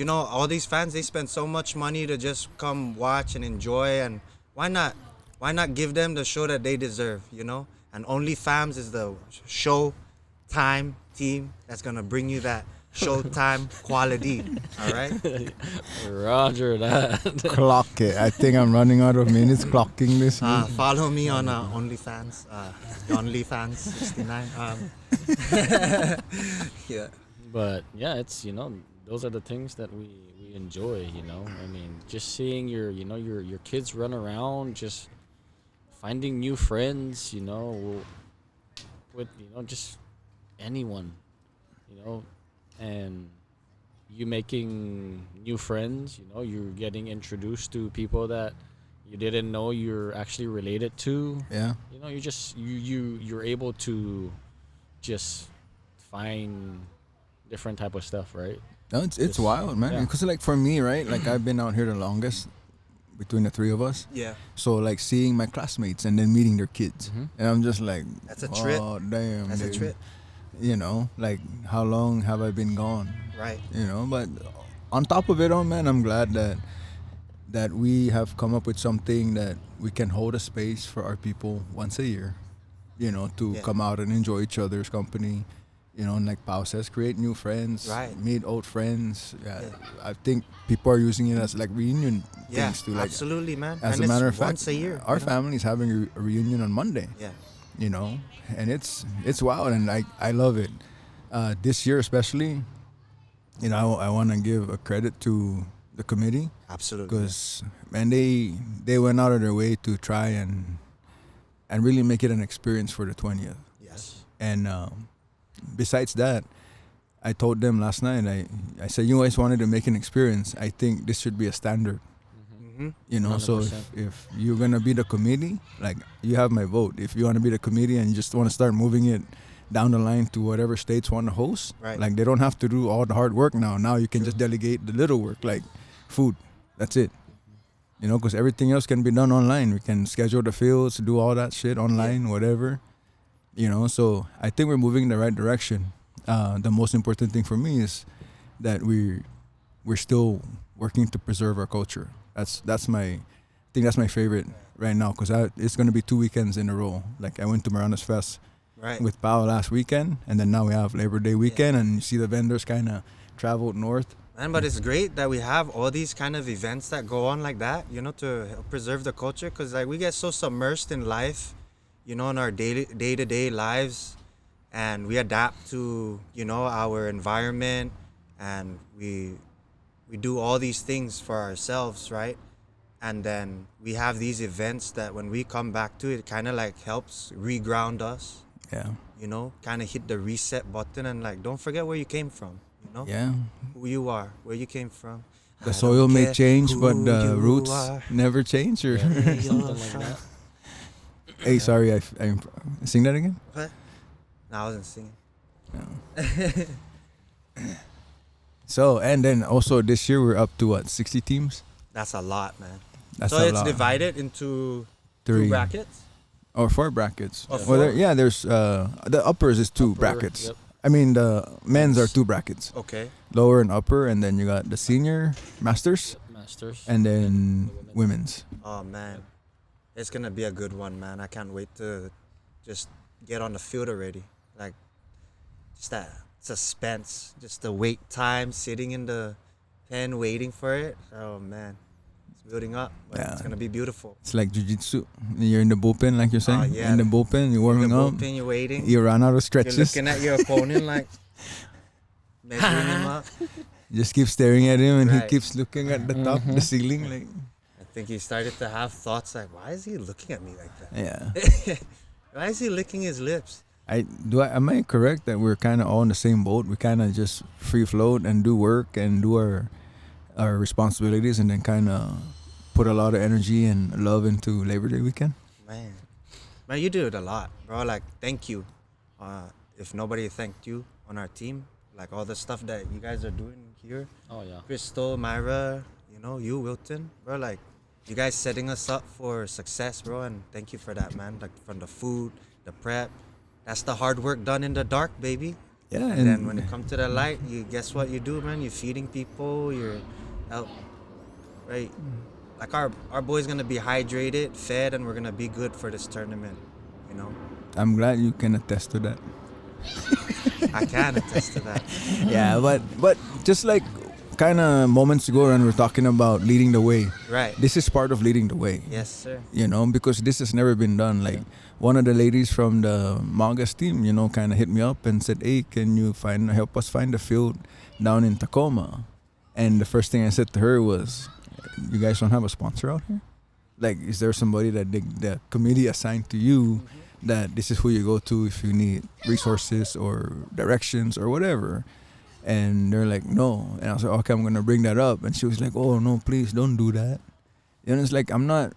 all these fans, they spend so much money to just come watch and enjoy, and why not give them the show that they deserve, And Only Fams is the show time team that's gonna bring you that showtime quality. All right. Roger that. Clock it. I think I'm running out of minutes clocking this. Follow me on OnlyFans, OnlyFans 69. Yeah. But yeah, it's those are the things that we enjoy. I mean, just seeing your kids run around, just finding new friends. With just anyone. And you making new friends. You're getting introduced to people that you didn't know you're actually related to. Yeah. You're able to just find different type of stuff, right? No, it's Just- wild, man. yeah. Because like for me, right? Like I've been out here the longest between the three of us. Yeah. So like seeing my classmates and then meeting their kids, and I'm just like, That's a trip. Oh damn, That's a dude. trip. Like how long have I been gone? Right. But on top of it all, man, I'm glad that we have come up with something that we can hold a space for our people once a year, to Yeah. come out and enjoy each other's company, and like Pao says, create new friends, Right. meet old friends. Yeah. Yeah. I think people are using it as like reunion Yeah. things too. Like, Absolutely, man. as And a matter it's of fact, once a year. our family's having a reunion on Monday. Yeah. And it's wild, and I love it. This year especially, I want to give a credit to the committee, Absolutely. because man, they went out of their way to try and really make it an experience for the 20th. Yes. And besides that, I told them last night, I said, you guys wanted to make an experience. I think this should be a standard. Mm-hmm. So 100%. if you're gonna be the committee, like, you have my vote. If you want to be the committee and you just want to start moving it down the line to whatever states want to host, Right. like, they don't have to do all the hard work now. Now you can just delegate the little work, like food. That's it. You know, because everything else can be done online. We can schedule the fields, do all that shit online, whatever. You know, so I think we're moving in the right direction. The most important thing for me is that we're still working to preserve our culture. That's my, I think that's my favorite right now, because it's gonna be 2 weekends in a row. Like I went to Marianas Fest Right. with Pao last weekend, and then now we have Labor Day weekend, and you see the vendors kind of traveled north. Man, but it's great that we have all these kind of events that go on like that, you know, to help preserve the culture. Because like we get so submersed in life, you know, in our day-to-day lives, and we adapt to, you know, our environment, and we do all these things for ourselves, right? And then we have these events that when we come back to it kind of like helps reground us, Yeah, you know, kind of hit the reset button, and like don't forget where you came from, you know, yeah. who you are, where you came from. The I soil don't may care change, who but the you roots are. never change. Or Where Something you're like from. that. hey, sorry, I sing that again. What? No, I wasn't singing. So, and then also this year we're up to what, 60 teams? That's a lot, man. That's So a it's lot. divided into 3 two brackets. or 4 brackets. Oh, Well, four? there's the uppers is 2 Upper, brackets. yep. I mean the men's are 2 brackets, Okay. lower and upper, and then you got the senior masters, Masters. and then women's. Oh man, it's gonna be a good one, man. I can't wait to just get on the field already. Like, just that suspense, just the wait time, sitting in the pen, waiting for it. Oh man, it's building up. But Yeah. it's gonna be beautiful. It's like jiu-jitsu. You're in the bullpen, like you're saying. yeah. In the bullpen, you're warming the up. bullpen, you're waiting. You run out of You're stretches. looking at your opponent like measuring him up. Just keep staring at him, and Right. he keeps looking at the top, the ceiling, like I think he started to have thoughts like, why is he looking at me like that? yeah. Why is he licking his lips? Am I correct that we're kind of all in the same boat? We kind of just free float and do work and do our responsibilities, and then kind of put a lot of energy and love into Labor Day weekend. Man, you do it a lot, bro. Like, thank you. If nobody thanked you on our team, like all the stuff that you guys are doing here, Oh yeah. Crystal, Myra, you know, you, Wilton, bro, like, you guys setting us up for success, bro, and thank you for that, man. Like, from the food, the prep, that's the hard work done in the dark, baby. Yeah, And then when it comes to the light, you guess what you do, man? You're feeding people, you're out, right? Like our boy's gonna be hydrated, fed, and we're gonna be good for this tournament, you know? I'm glad you can attest to that. I can attest to that. Yeah, but just like kind of moments ago when we're talking about leading the way, Right. this is part of leading the way. Yes, sir. You know, because this has never been done. Like one of the ladies from the Mangas team, you know, kind of hit me up and said, "Hey, can you help us find a field down in Tacoma?" And the first thing I said to her was, "You guys don't have a sponsor out here? Like, is there somebody that the committee assigned to you that this is who you go to if you need resources or directions or whatever?" And they're like, "No." And I was like, "Okay, I'm gonna bring that up." And she was like, "Oh no, please don't do that." And it's like, I'm not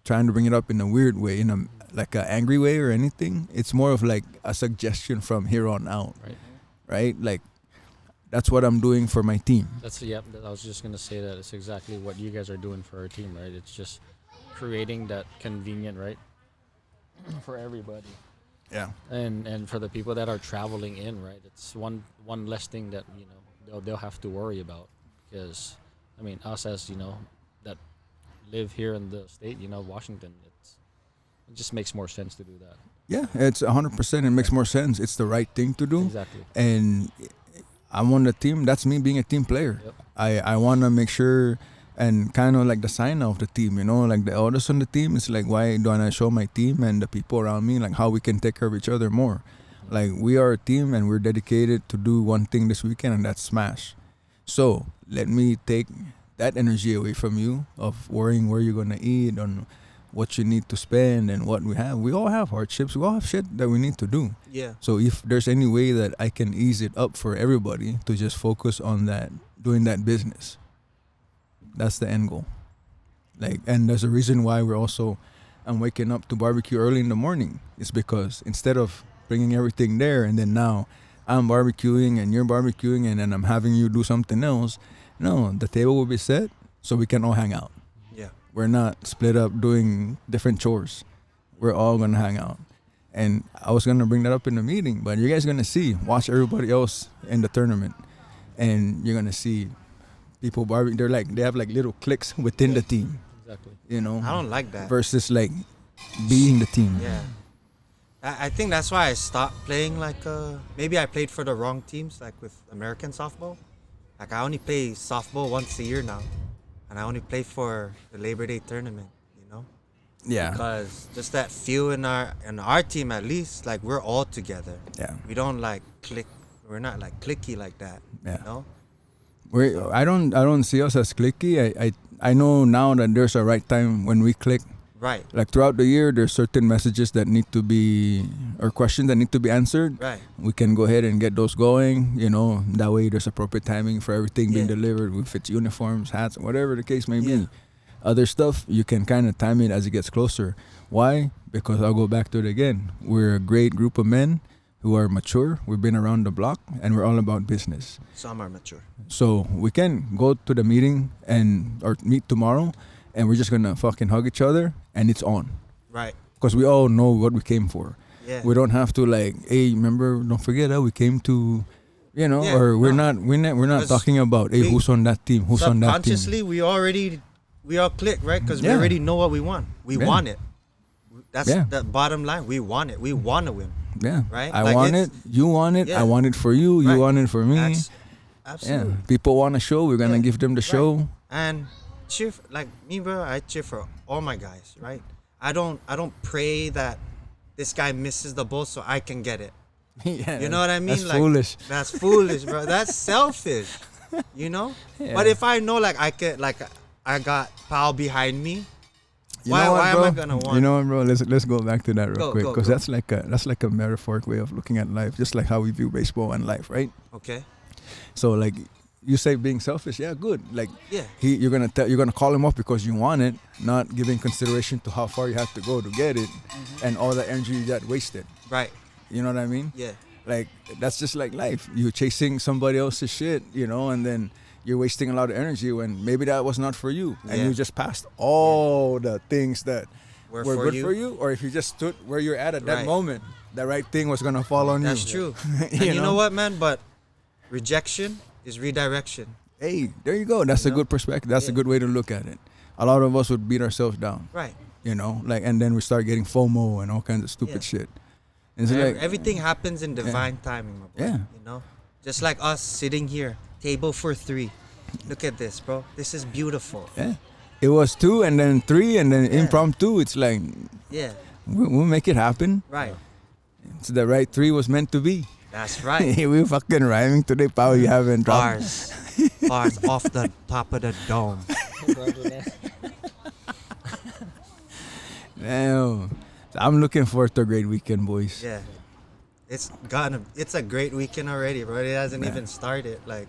trying to bring it up in a weird way, in a like an angry way or anything. It's more of like a suggestion from here on out, Right. right? Like, that's what I'm doing for my team. That's I was just gonna say that it's exactly what you guys are doing for our team, right? It's just creating that convenient, right, for everybody, Yeah. and for the people that are traveling in, right? It's one less thing that they'll have to worry about, because I mean, us as that live here in the state, Washington, it just makes more sense to do that. Yeah, it's 100%. It makes more sense. It's the right thing to do. Exactly. And I'm on the team. That's me being a team player. Yep. I want to make sure, and kind of like the sign of the team, like the elders on the team. It's like, why don't I show my team and the people around me like how we can take care of each other more? Like, we are a team and we're dedicated to do one thing this weekend, and that's smash. So let me take that energy away from you of worrying where you're gonna eat, on what you need to spend, and what we have. We all have hardships. We all have shit that we need to do. Yeah. So if there's any way that I can ease it up for everybody to just focus on that, doing that business, that's the end goal. Like, and there's a reason why I'm waking up to barbecue early in the morning. It's because instead of bringing everything there and then now I'm barbecuing and you're barbecuing and then I'm having you do something else, no, the table will be set so we can all hang out. Yeah. We're not split up doing different chores. We're all gonna hang out. And I was gonna bring that up in the meeting, but you guys gonna see. Watch everybody else in the tournament, and you're gonna see people barbing. They have like little cliques within the team. Exactly. You know. I don't like that. Versus like being the team. Yeah. I think that's why I stopped playing maybe I played for the wrong teams, like with American softball. Like I only play softball once a year now. And I only play for the Labor Day tournament, you know? Yeah. Because just that feel in our team at least, like we're all together. Yeah. We don't like click, we're not like clicky like that. Yeah. You know? I don't see us as clicky. I know now that there's a right time when we click. Right. Like throughout the year, there's certain messages that need to be, or questions that need to be answered. Right. We can go ahead and get those going, you know. That way there's appropriate timing for everything being delivered, if it's uniforms, hats, whatever the case may be. Other stuff, you can kind of time it as it gets closer. Why? Because I'll go back to it again. We're a great group of men who are mature. We've been around the block, and we're all about business. Some are mature. So we can go to the meeting or meet tomorrow, and we're just gonna fucking hug each other, and it's on. Right. Because we all know what we came for. Yeah. We don't have to like, hey, remember? Don't forget that we came to, you know, Yeah, or we're no. not talking about, hey, who's on that team? Who's on that team? Subconsciously, we all click, right? Because we Yeah. already know what we want. We Yeah. want it. That's Yeah. the bottom line. We want it. We want to win. Yeah. Right? I Like want it's- it. You want it. Yeah. I want it for you. You Right. want it for me. Absolutely. Yeah. People want a show. We're gonna Yeah. give them the Right. show. And like me, bro. I cheer for all my guys, right? I don't pray that this guy misses the ball so I can get it. Yeah. You know what I mean? That's like, foolish. That's foolish, bro. That's selfish. You know? Yeah. But if I know like I got Pal behind me, You why know what, am bro? I gonna want? You know what, bro? Let's go back to that real Go, quick, go, because go. that's like a metaphoric way of looking at life, just like how we view baseball and life, right? Okay. So like, you say being selfish, yeah, good. Like, Yeah. you're gonna call him off because you want it, not giving consideration to how far you have to go to get it, and all the energy you got wasted. Right. You know what I mean? Yeah. Like, that's just like life. You're chasing somebody else's shit, you know, and then you're wasting a lot of energy when maybe that was not for you, and Yeah. you just passed all the things that Were were for good you. for you, or if you just stood where you're at that Right. moment, the right thing was gonna fall on That's you. true. And you know what, man? But rejection is redirection. Hey, there you go. That's a know? good perspective. That's a Yeah. good way to look at it. A lot of us would beat ourselves down, Right. you know, like, and then we start getting FOMO and all kinds of stupid Yeah. shit. It's like Everything happens in divine timing, my boy. Yeah. You know? Just like us sitting here, table for 3. Look at this, bro. This is beautiful. yeah, it was 2 and then 3 and then Yeah. impromptu. It's like Yeah. we'll make it happen. Right. It's the right 3 was meant to be. That's right. We fucking rhyming today, pal. You haven't dropped. Bars. Bars off the top of the dome. Damn. I'm looking forward to a great weekend, boys. Yeah. It's a great weekend already, bro. It hasn't even started. Like,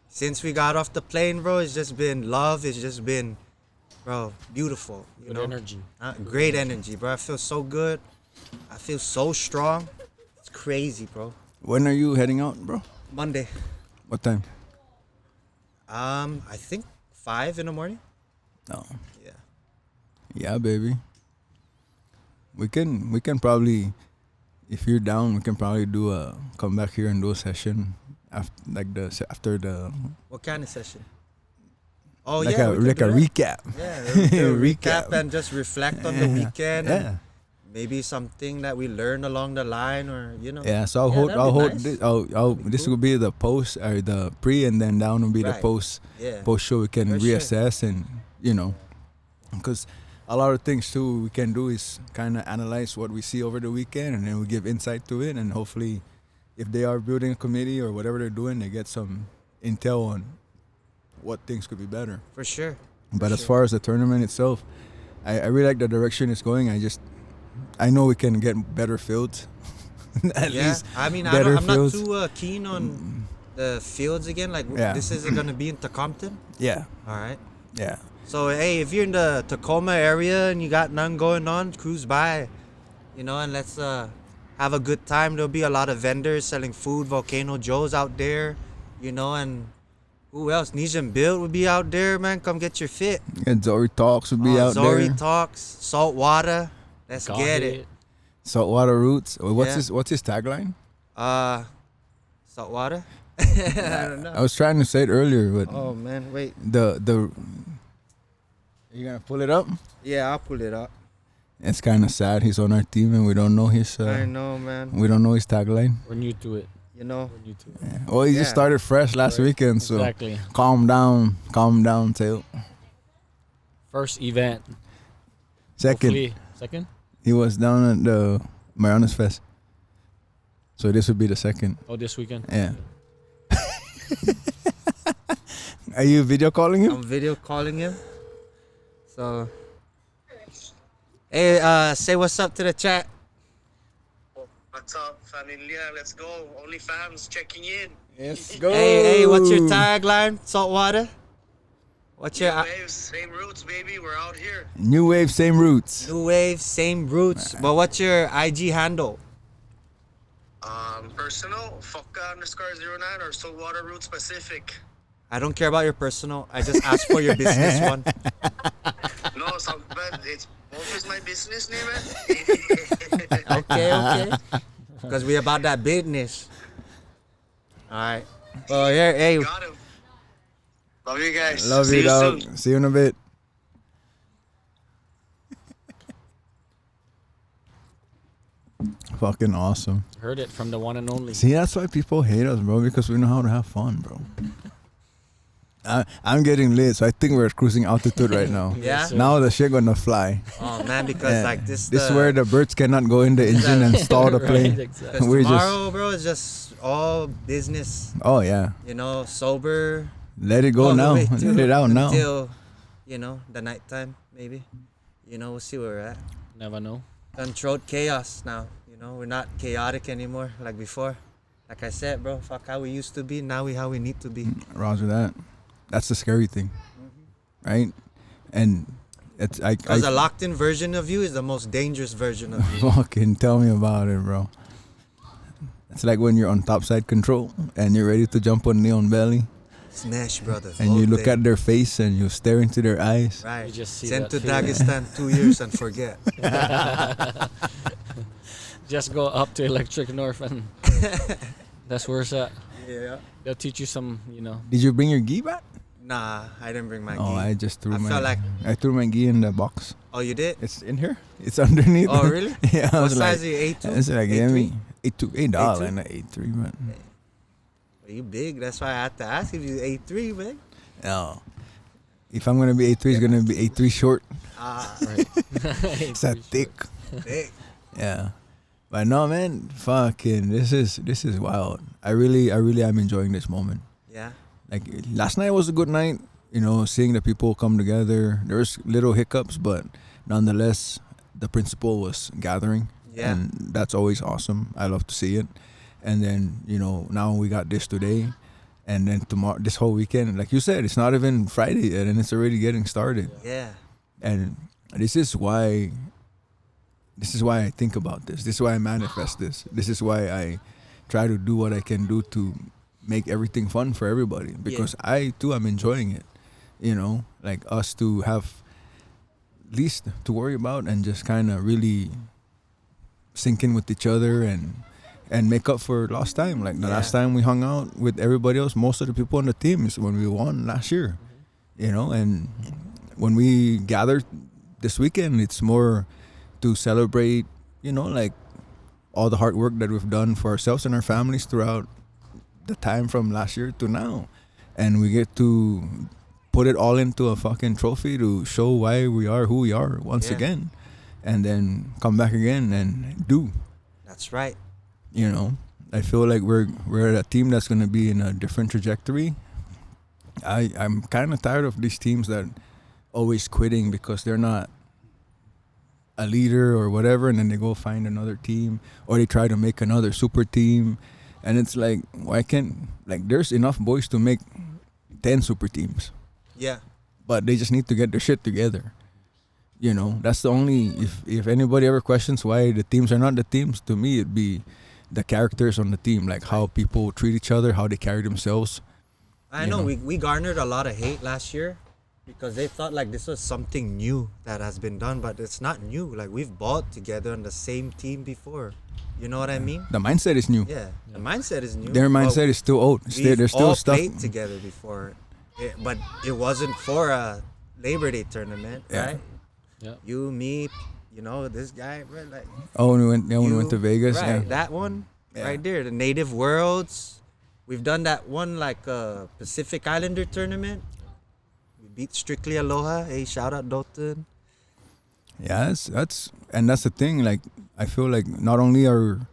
since we got off the plane, bro, it's just been love. It's just been, bro, beautiful. You Good know? energy. Great energy, bro. I feel so good. I feel so strong. It's crazy, bro. When are you heading out, bro? Monday. What time? I think 5 in the morning. No. Yeah. Yeah, baby. We can probably, if you're down, we can probably come back here and do a session after the What kind of session? Oh, like yeah. a we can do that. recap. Yeah, we'll do a recap Recap. and just reflect on the weekend. Yeah. And maybe something that we learned along the line, or you know. Yeah, so Yeah, that'd be nice. this will be the post or the pre, and then down will be the Right. post Yeah. show. We can For sure. reassess and because a lot of things too we can do is kind of analyze what we see over the weekend, and then we give insight to it, and hopefully, if they are building a committee or whatever they're doing, they get some intel on what things could be better. For sure. But For as sure. far as the tournament itself, I really like the direction it's going. I know we can get better fields. At Yeah, least I mean, better I'm not fields. too keen on the fields again. Like, Yeah. this is gonna be in Tecumseh. Yeah, All right. yeah. So hey, if you're in the Tacoma area and you got none going on, cruise by, and let's have a good time. There'll be a lot of vendors selling food, Volcano Joe's out there, and Who else? Nijam Build would be out there, man. Come get your fit. And Zori Talks would be out Zori there. Talks, Saltwater. Let's Got get it. Saltwater Roots. What's Yeah. What's his tagline? Saltwater? I don't know. I was trying to say it earlier, but Oh, man. Wait. the you gonna pull it up? Yeah, I'll pull it up. It's kind of sad. He's on our team and we don't know his. I know, man. We don't know his tagline. We're new to it. You know. We're new to it. Yeah. Well, he just Yeah. started fresh last weekend, so Exactly. calm down, Tail. First event. Second, Hopefully, second? he was down at the Marianas Fest, so this would be the second. Oh, this weekend? Yeah. Are you video calling him? I'm video calling him. So, hey, say what's up to the chat. What's up, familia? Let's go. Only fams checking in. Yes, go. Hey, what's your tagline? Saltwater? What's your New waves, same roots, baby. We're out here. New wave, same roots. new wave, same roots? But what's your IG handle? Personal, Focka_09 or Saltwater Roots Pacific. I don't care about your personal. I just asked for your business one. No, but it's both is my business name, man. Okay. Because we about that business. All right. Well, here, hey, Got him. Love you guys. Love See you, dog. soon. See you in a bit. Fucking awesome. Heard it from the one and only. See, that's why people hate us, bro, because we know how to have fun, bro. I'm getting lit, so I think we're at cruising altitude right now. Yeah? sir. Now the shit gonna fly. oh man, because Yeah. like this. This is where the birds cannot go in the engine and stall the Right, plane. exactly. Because we're just- tomorrow, bro, is just all business. Oh yeah, You know, sober. let it go all the now. way Let it out now. Until, you know, the nighttime maybe. You know, we'll see where we're at. Never know. Controlled chaos now. You know, we're not chaotic anymore like before. Like I said, bro, fuck how we used to be. Now we how we need to be. Roger that. That's the scary thing, right? And it's Because a locked-in version of you is the most dangerous version of you. fucking tell me about it, bro. It's like when you're on topside control and you're ready to jump on Neon Belly, Smash Brothers. and you whole look thing. at their face and you stare into their eyes. Right. You just see Sent to that feeling. Dagestan 2 years and forget. Just go up to Electric North and that's where it's at. Yeah. They'll teach you some, Did you bring your gi back? Nah, I didn't bring my Oh, gi. I just threw I my. felt like- I threw my gi in the box. Oh, you did? It's in here. It's underneath. Oh, really? Yeah. I What was like, size are you? 8'2"? it's like, yeah, A3? me. 8'2", $8, A2? not 8'3", but Well, you big. That's why I had to ask if you 8'3", man. no. If I'm gonna be 8'3", it's gonna be 8'3" short. Ah, It's that thick. big. Yeah. But no, man, fucking, this is wild. I really am enjoying this moment. Yeah. Like last night was a good night, seeing the people come together. There was little hiccups, but nonetheless, the principle was gathering. Yeah. And that's always awesome. I love to see it. And then, now we got this today. And then tomorrow, this whole weekend, like you said, it's not even Friday yet and it's already getting started. Yeah. And this is why I think about this. This is why I manifest this. This is why I try to do what I can do to make everything fun for everybody. Because I too am enjoying it. Like us to have least to worry about and just kind of really sink in with each other and make up for lost time. Like the Yeah. last time we hung out with everybody else, most of the people on the team is when we won last year. And when we gathered this weekend, it's more to celebrate, like all the hard work that we've done for ourselves and our families throughout the time from last year to now. And we get to put it all into a fucking trophy to show why we are who we are once Yeah. again. And then come back again and do. That's right. I feel like we're a team that's gonna be in a different trajectory. I'm kind of tired of these teams that always quitting because they're not a leader or whatever, and then they go find another team or they try to make another super team, and it's like, why can't, like, there's enough boys to make 10 super teams, Yeah. but they just need to get their shit together. That's the only, if anybody ever questions why the teams are not the teams, to me it'd be the characters on the team, like how people treat each other, how they carry themselves. I know we garnered a lot of hate last year because they thought like this was something new that has been done, but it's not new. Like we've balled together on the same team before. You know what I mean? The mindset is new. Yeah, the mindset is new. Their but mindset is still old. we've There's still all stuff. played together before, but it wasn't for a Labor Day tournament, Yeah. right? Yeah. You, me, this guy, right? Like Oh, when we went to you, Vegas. right? Yeah. That one, Yeah. right there, the Native Worlds. We've done that one like Pacific Islander tournament. We beat Strictly Aloha. Hey, shout out Dalton. Yeah, that's the thing. Like, I feel like not only I'll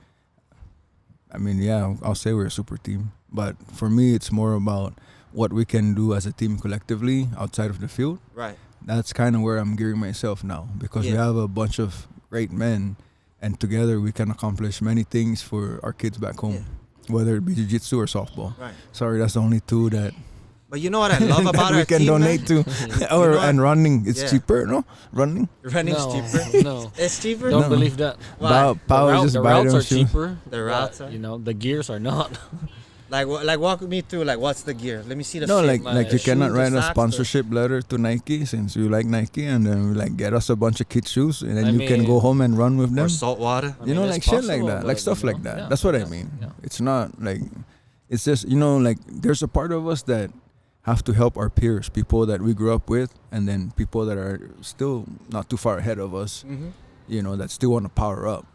say we're a super team, but for me, it's more about what we can do as a team collectively outside of the field. Right. That's kind of where I'm gearing myself now because we Yeah. have a bunch of great men, and together we can accomplish many things for our kids back home, whether it be jiu-jitsu or softball. Right. Sorry, that's the only two that But you know what I love about we our can team, donate man? to. know what? And running, it's Yeah. cheaper, no? Running. Running's No, cheaper. no. It's cheaper. Don't No. believe that. Why? Power just the buy routes them are shoes. cheaper. The routes but, are- the gears are not. Like walk me through. Like, what's the gear? Let me see the. No, fit. like you The cannot shoes, the write a socks, sponsorship letter to Nike since you like Nike, and then like get us a bunch of kids shoes, and then I you can go mean- home and run with or them. salt water. I You know, mean, like it's shit like possible, that, like but, stuff like that. yeah, That's what I yeah, mean. yeah. It's not like, it's just like there's a part of us that have to help our peers, people that we grew up with, and then people that are still not too far ahead of us. Mm-hmm. That still want to power up.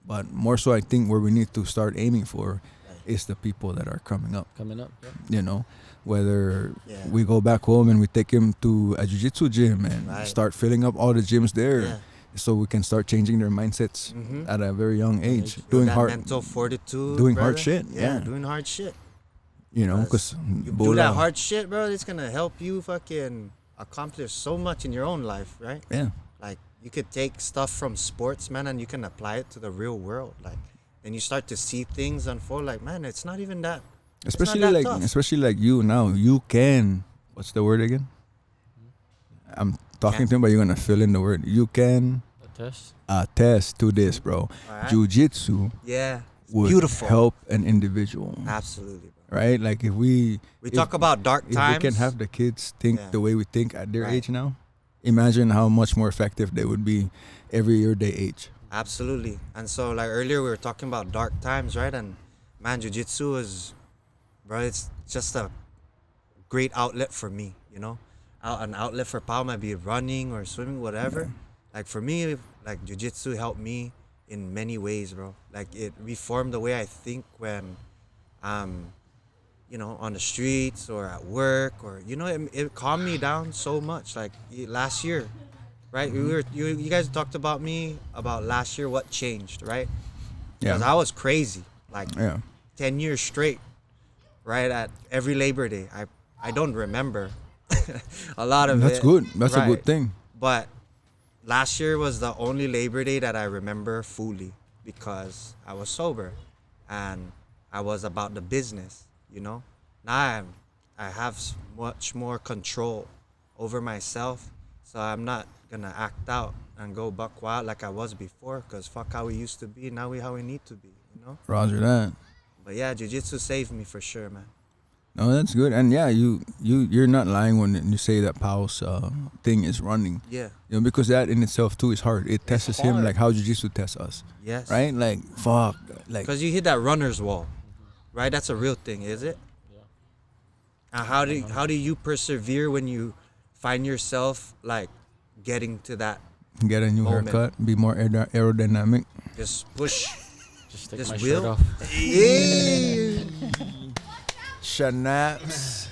But more so, I think where we need to start aiming for is the people that are coming up. Coming up. Yeah. Whether Yeah. we go back home and we take him to a jiu-jitsu gym and Right. start filling up all the gyms there, Yeah. so we can start changing their mindsets Mhm. at a very young age, Build doing that hard, mental fortitude. doing hard brother. shit, yeah. Doing hard shit. because You do that hard shit, bro. It's gonna help you fucking accomplish so much in your own life, right? Yeah, Like you could take stuff from sports, man, and you can apply it to the real world. Like, and you start to see things unfold. Like, man, it's not even that. especially that like tough. you now. You can. What's the word again? I'm talking to him, but you're gonna fill in the word. You can A test. attest to this, bro. Alright. Jiu-jitsu Yeah. It's would beautiful. help an individual, Absolutely, bro. right? Like if we Talk about dark if times. we can have the kids think Yeah. the way we think at their Right. age now, imagine how much more effective they would be every year they age. Absolutely. And so, like earlier, we were talking about dark times, right? And man, jiu-jitsu is, bro, it's just a great outlet for me, an outlet for Pao might be running or swimming, whatever. Like for me, like jiu-jitsu helped me in many ways, bro. Like it reformed the way I think when I'm, on the streets or at work, or it calmed me down so much. Like last year, right? You guys talked about me about last year, what changed, right? Because I was crazy, like Yeah. 10 years straight, right? At every Labor Day, I don't remember a lot of That's it. good. That's a right. good thing. But last year was the only Labor Day that I remember fully because I was sober and I was about the business, Now I have much more control over myself, so I'm not gonna act out and go buck wild like I was before, because fuck how we used to be, now we how we need to be, Roger that. But yeah, jiu-jitsu saved me for sure, man. No, that's good. And yeah, you're not lying when you say that Pao's thing is running. Yeah. Because that in itself too is hard. It tests him hard. like how jiu-jitsu tests us. Yes. Right? Like fuck. Like Because you hit that runner's wall, right? That's a real thing, is it? Yeah. How do you persevere when you find yourself like getting to that? get a new Moment. haircut, be more aerodynamic. Just push. Just take Just my will. shirt off. Shanaps.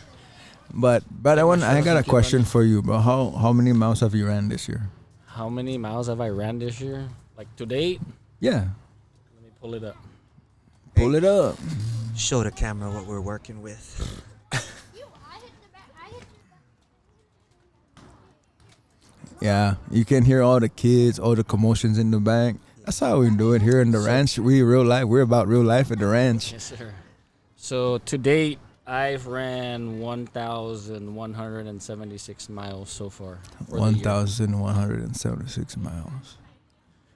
But I got a question for you, bro. How many miles have you ran this year? How many miles have I ran this year? Like to date? Yeah. Let me pull it up. Pull it up. Show the camera what we're working with. Yeah, you can hear all the kids, all the commotions in the back. That's how we do it here in the ranch. We're about real life at the ranch. Yes, sir. So to date, I've ran 1,176 miles so far. for the year. 1,176 miles.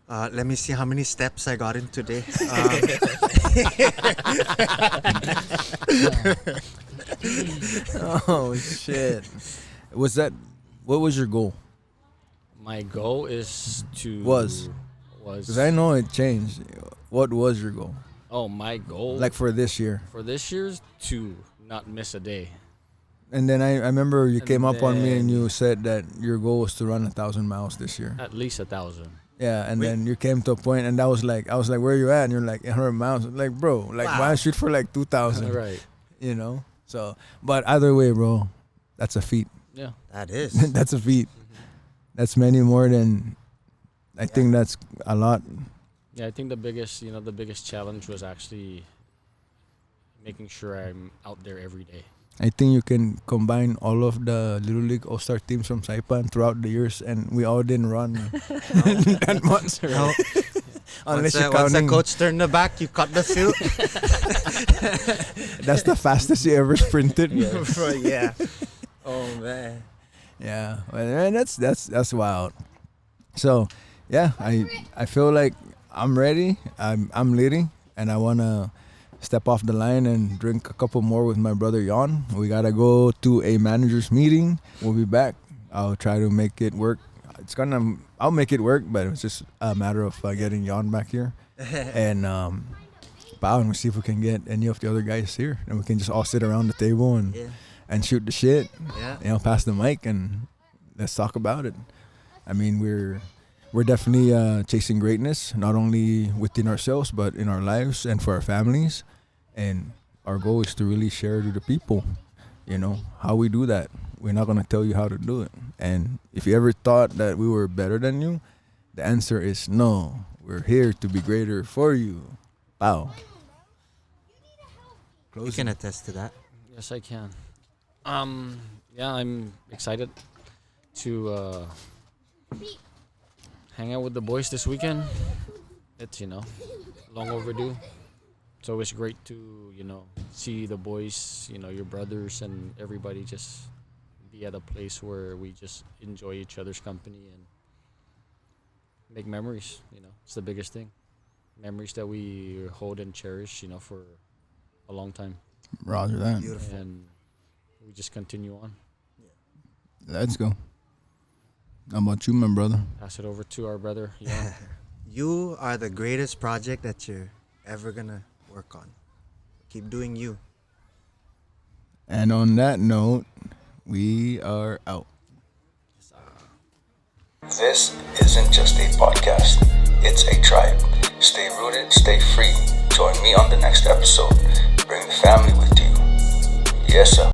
Let me see how many steps I got in today. Oh shit! What was your goal? My goal is to Was. was Because I know it changed. What was your goal? my goal Like for this year? for this year's to not miss a day. And then I remember you And came up on me and then- you said that your goal was to run 1,000 miles this year. At least 1,000. Yeah, and Wait. then you came to a point, and I was like, where you at? And you're like 100 miles. Like, bro, like Wow. why shoot for like 2,000? Right. You know. So, but either way, bro, that's a feat. Yeah. That is. That's a feat. That's many more than. I think that's a lot. Yeah, I think the biggest challenge was actually making sure I'm out there every day. I think you can combine all of the Little League All-Star teams from Saipan throughout the years, and we all didn't run that much. No. Unless once, you're once the counting. coach turned the back, you cut the field. That's the fastest you ever sprinted. Bro, yeah. Oh man. Yeah, well, man, that's wild. So, yeah, I feel like I'm ready. I'm leading, and I wanna step off the line and drink a couple more with my brother Jan. We gotta go to a managers meeting. We'll be back. I'll try to make it work. I'll make it work, but it's just a matter of getting Jan back here, and we'll see if we can get any of the other guys here, and we can just all sit around the table and Yeah. and shoot the shit. Yeah. Pass the mic and let's talk about it. I mean, we're definitely chasing greatness, not only within ourselves, but in our lives and for our families. And our goal is to really share to the people, how we do that. We're not going to tell you how to do it. And if you ever thought that we were better than you, the answer is no. We're here to be greater for you. Wow. You can attest to that. Yes, I can. Yeah, I'm excited to hang out with the boys this weekend. It's long overdue. It's always great to see the boys, your brothers and everybody just be at a place where we just enjoy each other's company and make memories. It's the biggest thing. Memories that we hold and cherish, for a long time. Roger that. Beautiful. And we just continue on. Let's go. How about you, my brother? Pass it over to our brother. Yeah. You are the greatest project that you're ever gonna work on. Keep doing you. And on that note, we are out. This isn't just a podcast, it's a tribe. Stay rooted, stay free. Join me on the next episode. Bring the family with you. Yes, sir.